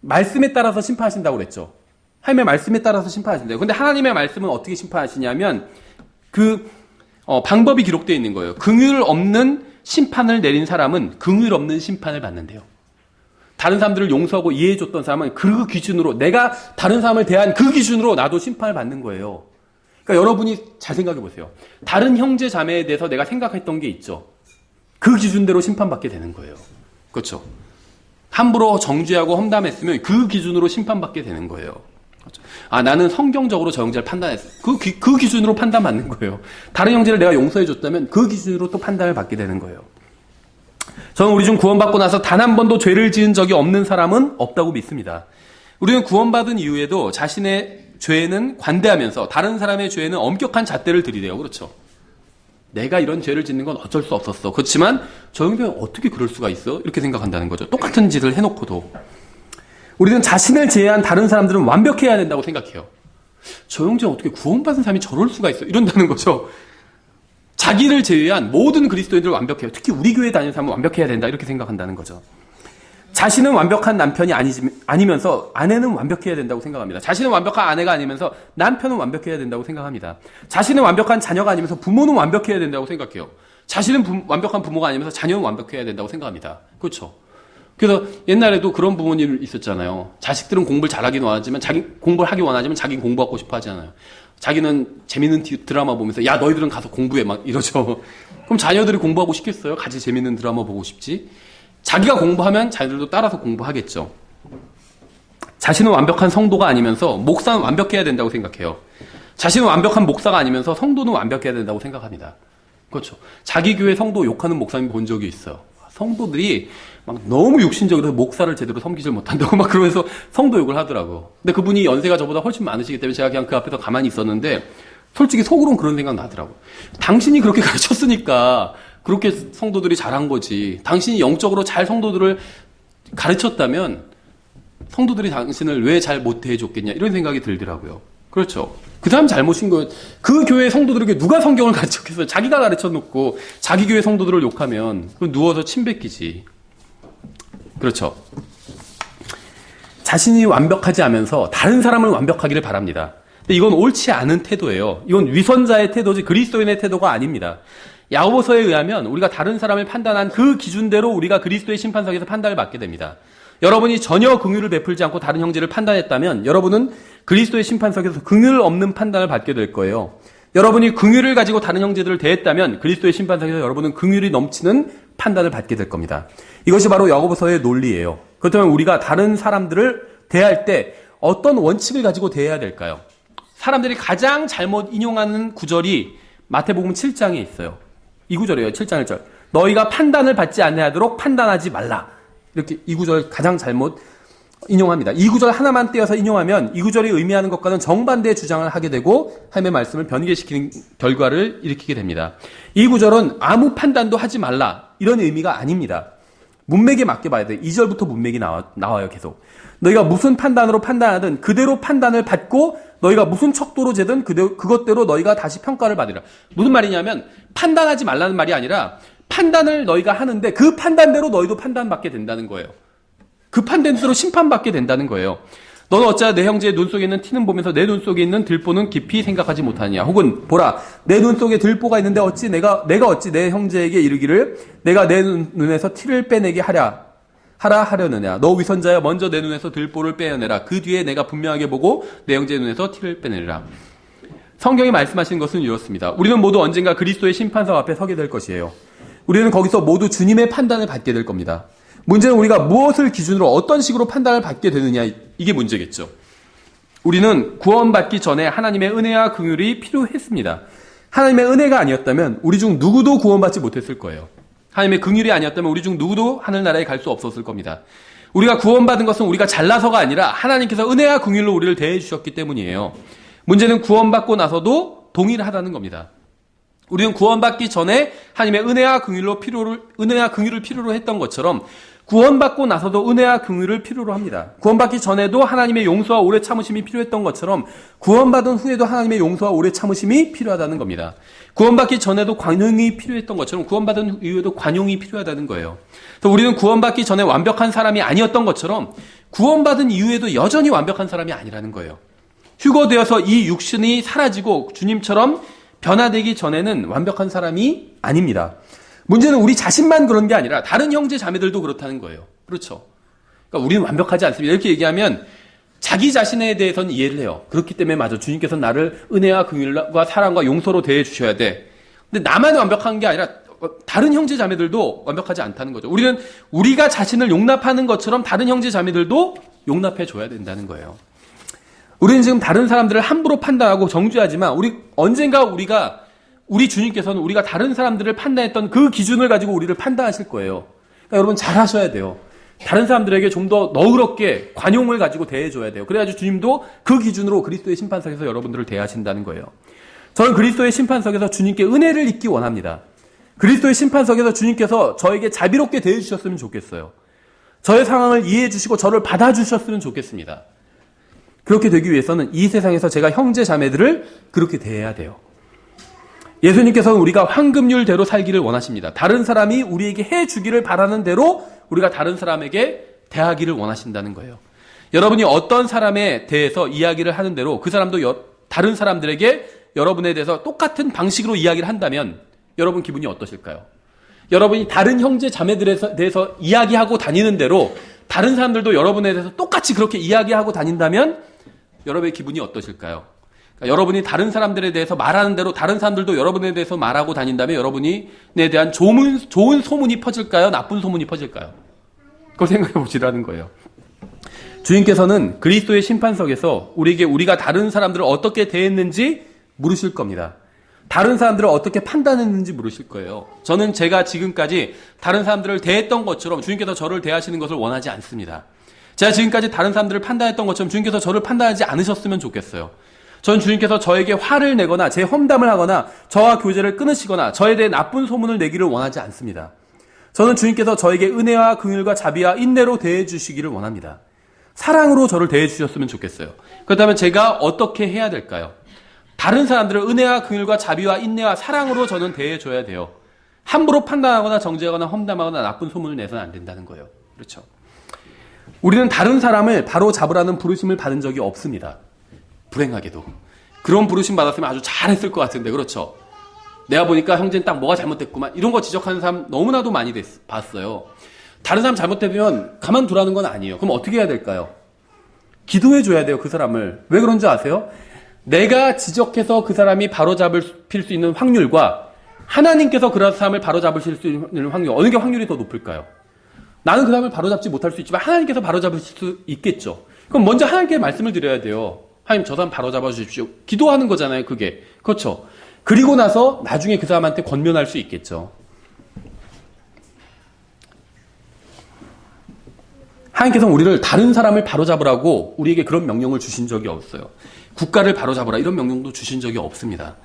말씀에 따라서 심판하신다고 그랬죠. 하나님의 말씀에 따라서 심판하신대요. 근데 하나님의 말씀은 어떻게 심판하시냐면 방법이 기록되어 있는 거예요. 긍휼 없는 심판을 내린 사람은 긍휼 없는 심판을 받는데요. 다른 사람들을 용서하고 이해해줬던 사람은 그 기준으로 내가 다른 사람을 대한 그 기준으로 나도 심판을 받는 거예요. 그러니까 여러분이 잘 생각해 보세요. 다른 형제 자매에 대해서 내가 생각했던 게 있죠. 그 기준대로 심판받게 되는 거예요. 그렇죠? 함부로 정죄하고 험담했으면 그 기준으로 심판받게 되는 거예요. 그렇죠? 아, 나는 성경적으로 저 형제를 판단했어. 그 기준으로 판단받는 거예요. 다른 형제를 내가 용서해줬다면 그 기준으로 또 판단을 받게 되는 거예요. 저는 우리 중 구원받고 나서 단 한 번도 죄를 지은 적이 없는 사람은 없다고 믿습니다. 우리는 구원받은 이후에도 자신의 죄에는 관대하면서 다른 사람의 죄에는 엄격한 잣대를 들이대요. 그렇죠? 내가 이런 죄를 짓는 건 어쩔 수 없었어. 그렇지만 저 형제는 어떻게 그럴 수가 있어? 이렇게 생각한다는 거죠. 똑같은 짓을 해놓고도. 우리는 자신을 제외한 다른 사람들은 완벽해야 된다고 생각해요. 저 형제는 어떻게 구원받은 사람이 저럴 수가 있어? 이런다는 거죠. 자기를 제외한 모든 그리스도인들을 완벽해요. 특히 우리 교회에 다니는 사람은 완벽해야 된다. 이렇게 생각한다는 거죠. 자신은 완벽한 남편이 아니면서 아내는 완벽해야 된다고 생각합니다. 자신은 완벽한 아내가 아니면서 남편은 완벽해야 된다고 생각합니다. 자신은 완벽한 자녀가 아니면서 부모는 완벽해야 된다고 생각해요. 자신은 완벽한 부모가 아니면서 자녀는 완벽해야 된다고 생각합니다. 그렇죠? 그래서 옛날에도 그런 부모님 있었잖아요. 자식들은 공부를 잘하긴 원하지만 자기 공부를 하기 원하지만 자기는 공부하고 싶어 하잖아요. 자기는 재밌는 드라마 보면서 야 너희들은 가서 공부해 막 이러죠. 그럼 자녀들이 공부하고 싶겠어요? 같이 재밌는 드라마 보고 싶지? 자기가 공부하면 자녀들도 따라서 공부하겠죠. 자신은 완벽한 성도가 아니면서 목사는 완벽해야 된다고 생각해요. 자신은 완벽한 목사가 아니면서 성도는 완벽해야 된다고 생각합니다. 그렇죠. 자기 교회 성도 욕하는 목사님 본 적이 있어요. 성도들이 막 너무 육신적으로 목사를 제대로 섬기질 못한다고 막 그러면서 성도 욕을 하더라고. 근데 그분이 연세가 저보다 훨씬 많으시기 때문에 제가 그냥 그 앞에서 가만히 있었는데 솔직히 속으로는 그런 생각 나더라고. 당신이 그렇게 가르쳤으니까 그렇게 성도들이 잘한 거지. 당신이 영적으로 잘 성도들을 가르쳤다면 성도들이 당신을 왜 잘 못 대해줬겠냐 이런 생각이 들더라고요. 그렇죠. 그 사람 잘못인 거예요. 그 교회 성도들에게 누가 성경을 가르쳤겠어요. 자기가 가르쳐놓고 자기 교회 성도들을 욕하면 누워서 침 뱉기지. 그렇죠. 자신이 완벽하지 않으면서 다른 사람을 완벽하기를 바랍니다. 근데 이건 옳지 않은 태도예요. 이건 위선자의 태도지 그리스도인의 태도가 아닙니다. 야고보서에 의하면 우리가 다른 사람을 판단한 그 기준대로 우리가 그리스도의 심판석에서 판단을 받게 됩니다. 여러분이 전혀 긍휼을 베풀지 않고 다른 형제를 판단했다면 여러분은 그리스도의 심판석에서 긍휼 없는 판단을 받게 될 거예요. 여러분이 긍휼을 가지고 다른 형제들을 대했다면 그리스도의 심판석에서 여러분은 긍휼이 넘치는 판단을 받게 될 겁니다. 이것이 바로 야고보서의 논리예요. 그렇다면 우리가 다른 사람들을 대할 때 어떤 원칙을 가지고 대해야 될까요? 사람들이 가장 잘못 인용하는 구절이 마태복음 7장에 있어요. 이 구절이에요. 7장 1절. 너희가 판단을 받지 아니하도록 판단하지 말라. 이렇게 이 구절 가장 잘못 인용합니다. 이 구절 하나만 떼어서 인용하면 이 구절이 의미하는 것과는 정반대의 주장을 하게 되고 하나님의 말씀을 변개시키는 결과를 일으키게 됩니다. 이 구절은 아무 판단도 하지 말라 이런 의미가 아닙니다. 문맥에 맞게 봐야 돼요. 2절부터 문맥이 나와요. 계속. 너희가 무슨 판단으로 판단하든 그대로 판단을 받고 너희가 무슨 척도로 재든 그것대로 너희가 다시 평가를 받으라. 무슨 말이냐면 판단하지 말라는 말이 아니라 판단을 너희가 하는데 그 판단대로 너희도 판단받게 된다는 거예요. 그 판단대로 심판받게 된다는 거예요. 너는 어찌하여 내 형제의 눈 속에 있는 티는 보면서 내 눈 속에 있는 들보는 깊이 생각하지 못하느냐. 혹은 보라 내 눈 속에 들보가 있는데 어찌 내가 어찌 내 형제에게 이르기를 내가 내 눈에서 티를 빼내게 하려느냐. 너 위선자여 먼저 내 눈에서 들보를 빼어내라. 그 뒤에 내가 분명하게 보고 내 형제의 눈에서 티를 빼내라. 성경이 말씀하시는 것은 이렇습니다. 우리는 모두 언젠가 그리스도의 심판석 앞에 서게 될 것이에요. 우리는 거기서 모두 주님의 판단을 받게 될 겁니다. 문제는 우리가 무엇을 기준으로 어떤 식으로 판단을 받게 되느냐 이게 문제겠죠. 우리는 구원받기 전에 하나님의 은혜와 긍휼이 필요했습니다. 하나님의 은혜가 아니었다면 우리 중 누구도 구원받지 못했을 거예요. 하나님의 긍휼이 아니었다면 우리 중 누구도 하늘나라에 갈 수 없었을 겁니다. 우리가 구원받은 것은 우리가 잘나서가 아니라 하나님께서 은혜와 긍휼로 우리를 대해 주셨기 때문이에요. 문제는 구원받고 나서도 동일하다는 겁니다. 우리는 구원받기 전에 하나님의 은혜와 긍휼을 필요로 했던 것처럼 구원받고 나서도 은혜와 긍휼을 필요로 합니다. 구원받기 전에도 하나님의 용서와 오래 참으심이 필요했던 것처럼 구원받은 후에도 하나님의 용서와 오래 참으심이 필요하다는 겁니다. 구원받기 전에도 관용이 필요했던 것처럼 구원받은 이후에도 관용이 필요하다는 거예요. 그래서 우리는 구원받기 전에 완벽한 사람이 아니었던 것처럼 구원받은 이후에도 여전히 완벽한 사람이 아니라는 거예요. 휴거되어서 이 육신이 사라지고 주님처럼 변화되기 전에는 완벽한 사람이 아닙니다. 문제는 우리 자신만 그런 게 아니라 다른 형제 자매들도 그렇다는 거예요. 그렇죠. 그러니까 우리는 완벽하지 않습니다. 이렇게 얘기하면 자기 자신에 대해서는 이해를 해요. 그렇기 때문에 맞아. 주님께서 나를 은혜와 긍휼과 사랑과 용서로 대해 주셔야 돼. 근데 나만 완벽한 게 아니라 다른 형제 자매들도 완벽하지 않다는 거죠. 우리는 우리가 자신을 용납하는 것처럼 다른 형제 자매들도 용납해 줘야 된다는 거예요. 우리는 지금 다른 사람들을 함부로 판단하고 정죄하지만 언젠가 우리 주님께서는 우리가 다른 사람들을 판단했던 그 기준을 가지고 우리를 판단하실 거예요. 그러니까 여러분 잘하셔야 돼요. 다른 사람들에게 좀 더 너그럽게 관용을 가지고 대해줘야 돼요. 그래야지 주님도 그 기준으로 그리스도의 심판석에서 여러분들을 대하신다는 거예요. 저는 그리스도의 심판석에서 주님께 은혜를 입기 원합니다. 그리스도의 심판석에서 주님께서 저에게 자비롭게 대해주셨으면 좋겠어요. 저의 상황을 이해해 주시고 저를 받아주셨으면 좋겠습니다. 그렇게 되기 위해서는 이 세상에서 제가 형제 자매들을 그렇게 대해야 돼요. 예수님께서는 우리가 황금률대로 살기를 원하십니다. 다른 사람이 우리에게 해주기를 바라는 대로 우리가 다른 사람에게 대하기를 원하신다는 거예요. 여러분이 어떤 사람에 대해서 이야기를 하는 대로 그 사람도 다른 사람들에게 여러분에 대해서 똑같은 방식으로 이야기를 한다면 여러분 기분이 어떠실까요? 여러분이 다른 형제 자매들에 대해서 이야기하고 다니는 대로 다른 사람들도 여러분에 대해서 똑같이 그렇게 이야기하고 다닌다면 여러분의 기분이 어떠실까요? 그러니까 여러분이 다른 사람들에 대해서 말하는 대로 다른 사람들도 여러분에 대해서 말하고 다닌다면 여러분에 대한 좋은 소문이 퍼질까요? 나쁜 소문이 퍼질까요? 그걸 생각해 보시라는 거예요. 주님께서는 그리스도의 심판석에서 우리에게 우리가 다른 사람들을 어떻게 대했는지 물으실 겁니다. 다른 사람들을 어떻게 판단했는지 물으실 거예요. 저는 제가 지금까지 다른 사람들을 대했던 것처럼 주님께서 저를 대하시는 것을 원하지 않습니다. 제가 지금까지 다른 사람들을 판단했던 것처럼 주님께서 저를 판단하지 않으셨으면 좋겠어요. 전 주님께서 저에게 화를 내거나 제 험담을 하거나 저와 교제를 끊으시거나 저에 대해 나쁜 소문을 내기를 원하지 않습니다. 저는 주님께서 저에게 은혜와 긍휼과 자비와 인내로 대해 주시기를 원합니다. 사랑으로 저를 대해 주셨으면 좋겠어요. 그렇다면 제가 어떻게 해야 될까요? 다른 사람들을 은혜와 긍휼과 자비와 인내와 사랑으로 저는 대해줘야 돼요. 함부로 판단하거나 정죄하거나 험담하거나 나쁜 소문을 내서는 안 된다는 거예요. 그렇죠? 우리는 다른 사람을 바로 잡으라는 부르심을 받은 적이 없습니다. 불행하게도. 그런 부르심 받았으면 아주 잘했을 것 같은데 그렇죠? 내가 보니까 형제는 딱 뭐가 잘못됐구만 이런 거 지적하는 사람 너무나도 많이 봤어요. 다른 사람 잘못되면 가만두라는 건 아니에요. 그럼 어떻게 해야 될까요? 기도해줘야 돼요. 그 사람을. 왜 그런지 아세요? 내가 지적해서 그 사람이 바로잡을 수 있는 확률과 하나님께서 그런 사람을 바로잡으실 수 있는 확률, 어느 게 확률이 더 높을까요? 나는 그 사람을 바로잡지 못할 수 있지만 하나님께서 바로잡으실 수 있겠죠. 그럼 먼저 하나님께 말씀을 드려야 돼요. 하나님 저 사람 바로잡아 주십시오. 기도하는 거잖아요. 그게. 그렇죠. 그리고 나서 나중에 그 사람한테 권면할 수 있겠죠. 하나님께서는 우리를 다른 사람을 바로잡으라고 우리에게 그런 명령을 주신 적이 없어요. 국가를 바로잡으라 이런 명령도 주신 적이 없습니다.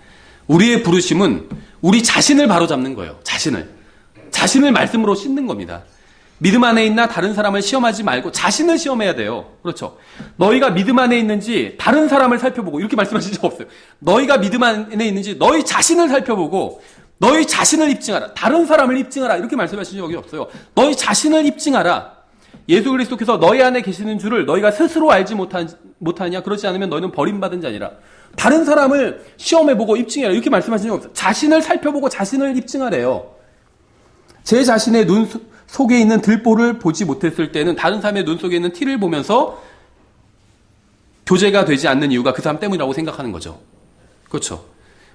우리의 부르심은 우리 자신을 바로잡는 거예요. 자신을 말씀으로 씻는 겁니다. 믿음 안에 있나 다른 사람을 시험하지 말고 자신을 시험해야 돼요. 그렇죠. 너희가 믿음 안에 있는지 다른 사람을 살펴보고 이렇게 말씀하신 적 없어요. 너희가 믿음 안에 있는지 너희 자신을 살펴보고 너희 자신을 입증하라. 다른 사람을 입증하라. 이렇게 말씀하신 적이 없어요. 너희 자신을 입증하라. 예수 그리스도께서 너희 안에 계시는 줄을 너희가 스스로 알지 못하냐? 그렇지 않으면 너희는 버림받은 자니라. 다른 사람을 시험해보고 입증해라. 이렇게 말씀하신 적 없어요. 자신을 살펴보고 자신을 입증하래요. 제 자신의 눈 속에 있는 들보를 보지 못했을 때는 다른 사람의 눈 속에 있는 티를 보면서 교제가 되지 않는 이유가 그 사람 때문이라고 생각하는 거죠. 그렇죠.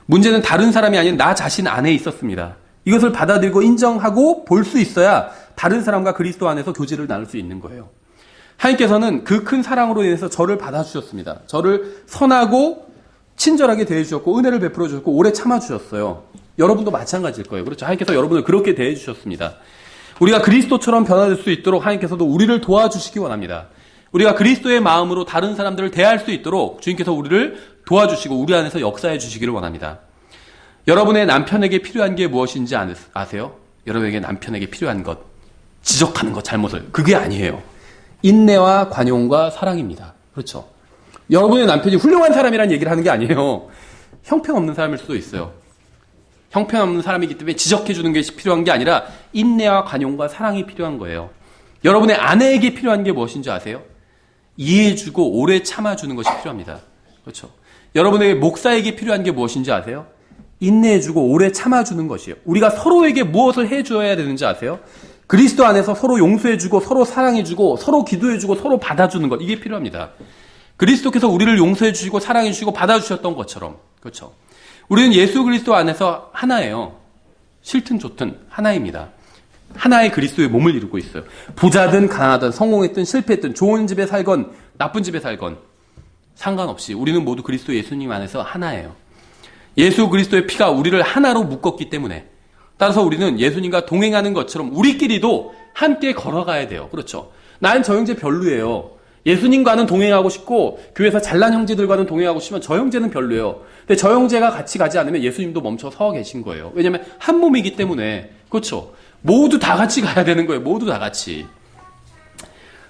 문제는 다른 사람이 아닌 나 자신 안에 있었습니다. 이것을 받아들이고 인정하고 볼 수 있어야 다른 사람과 그리스도 안에서 교제를 나눌 수 있는 거예요. 하나님께서는 그 큰 사랑으로 인해서 저를 받아주셨습니다. 저를 선하고 친절하게 대해주셨고 은혜를 베풀어 주셨고 오래 참아주셨어요. 여러분도 마찬가지일 거예요. 그렇죠. 하나님께서 여러분을 그렇게 대해주셨습니다. 우리가 그리스도처럼 변화될 수 있도록 하나님께서도 우리를 도와주시기 원합니다. 우리가 그리스도의 마음으로 다른 사람들을 대할 수 있도록 주님께서 우리를 도와주시고 우리 안에서 역사해 주시기를 원합니다. 여러분의 남편에게 필요한 게 무엇인지 아세요? 여러분에게 남편에게 필요한 것, 지적하는 것, 잘못을. 그게 아니에요. 인내와 관용과 사랑입니다. 그렇죠. 여러분의 남편이 훌륭한 사람이라는 얘기를 하는 게 아니에요. 형편없는 사람일 수도 있어요. 형편없는 사람이기 때문에 지적해 주는 게 필요한 게 아니라 인내와 관용과 사랑이 필요한 거예요. 여러분의 아내에게 필요한 게 무엇인지 아세요? 이해해주고 오래 참아주는 것이 필요합니다. 그렇죠. 여러분의 목사에게 필요한 게 무엇인지 아세요? 인내해주고 오래 참아주는 것이에요. 우리가 서로에게 무엇을 해줘야 되는지 아세요? 그리스도 안에서 서로 용서해주고 서로 사랑해주고 서로 기도해주고 서로 받아주는 것, 이게 필요합니다. 그리스도께서 우리를 용서해주시고 사랑해주시고 받아주셨던 것처럼. 그렇죠. 우리는 예수 그리스도 안에서 하나예요. 싫든 좋든 하나입니다. 하나의 그리스도의 몸을 이루고 있어요. 부자든 가난하든 성공했든 실패했든 좋은 집에 살건 나쁜 집에 살건 상관없이 우리는 모두 그리스도 예수님 안에서 하나예요. 예수 그리스도의 피가 우리를 하나로 묶었기 때문에 따라서 우리는 예수님과 동행하는 것처럼 우리끼리도 함께 걸어가야 돼요. 그렇죠. 난 저 형제 별로예요. 예수님과는 동행하고 싶고 교회에서 잘난 형제들과는 동행하고 싶으면 저 형제는 별로예요. 근데 저 형제가 같이 가지 않으면 예수님도 멈춰 서 계신 거예요. 왜냐하면 한 몸이기 때문에. 그렇죠? 모두 다 같이 가야 되는 거예요. 모두 다 같이.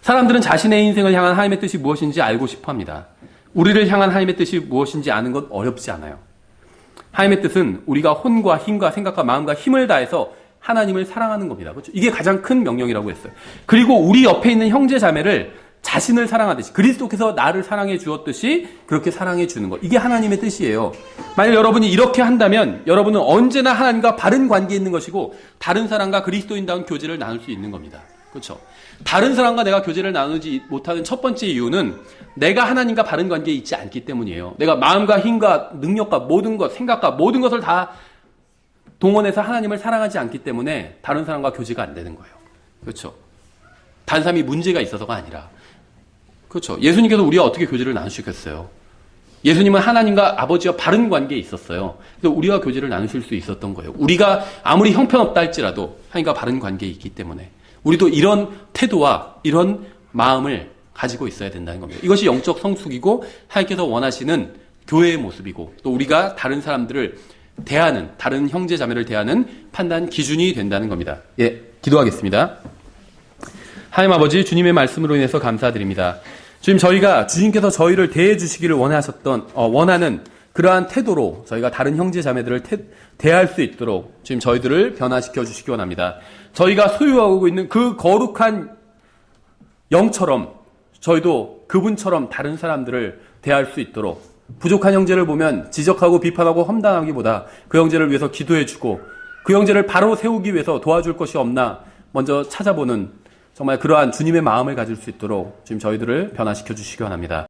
사람들은 자신의 인생을 향한 하나님의 뜻이 무엇인지 알고 싶어 합니다. 우리를 향한 하나님의 뜻이 무엇인지 아는 건 어렵지 않아요. 하나님의 뜻은 우리가 혼과 힘과 생각과 마음과 힘을 다해서 하나님을 사랑하는 겁니다. 그렇죠? 이게 가장 큰 명령이라고 했어요. 그리고 우리 옆에 있는 형제 자매를 자신을 사랑하듯이 그리스도께서 나를 사랑해 주었듯이 그렇게 사랑해 주는 것. 이게 하나님의 뜻이에요. 만약 여러분이 이렇게 한다면 여러분은 언제나 하나님과 바른 관계에 있는 것이고 다른 사람과 그리스도인다운 교제를 나눌 수 있는 겁니다. 그렇죠? 다른 사람과 내가 교제를 나누지 못하는 첫 번째 이유는 내가 하나님과 바른 관계에 있지 않기 때문이에요. 내가 마음과 힘과 능력과 모든 것, 생각과 모든 것을 다 동원해서 하나님을 사랑하지 않기 때문에 다른 사람과 교제가 안 되는 거예요. 그렇죠? 다른 사람이 문제가 있어서가 아니라. 그렇죠? 예수님께서 우리와 어떻게 교제를 나누시겠어요? 예수님은 하나님과 아버지와 바른 관계에 있었어요. 그래서 우리와 교제를 나누실 수 있었던 거예요. 우리가 아무리 형편없다 할지라도 하나님과 바른 관계에 있기 때문에 우리도 이런 태도와 이런 마음을 가지고 있어야 된다는 겁니다. 이것이 영적 성숙이고 하나님께서 원하시는 교회의 모습이고 또 우리가 다른 사람들을 대하는, 다른 형제 자매를 대하는 판단 기준이 된다는 겁니다. 예, 기도하겠습니다. 하나님 아버지, 주님의 말씀으로 인해서 감사드립니다. 주님, 저희가 주님께서 저희를 대해 주시기를 원하는 그러한 태도로 저희가 다른 형제 자매들을 대할 수 있도록 주님 저희들을 변화시켜 주시기 원합니다. 저희가 소유하고 있는 그 거룩한 영처럼 저희도 그분처럼 다른 사람들을 대할 수 있도록 부족한 형제를 보면 지적하고 비판하고 험담하기보다 그 형제를 위해서 기도해주고 그 형제를 바로 세우기 위해서 도와줄 것이 없나 먼저 찾아보는 정말 그러한 주님의 마음을 가질 수 있도록 지금 저희들을 변화시켜 주시기 원합니다.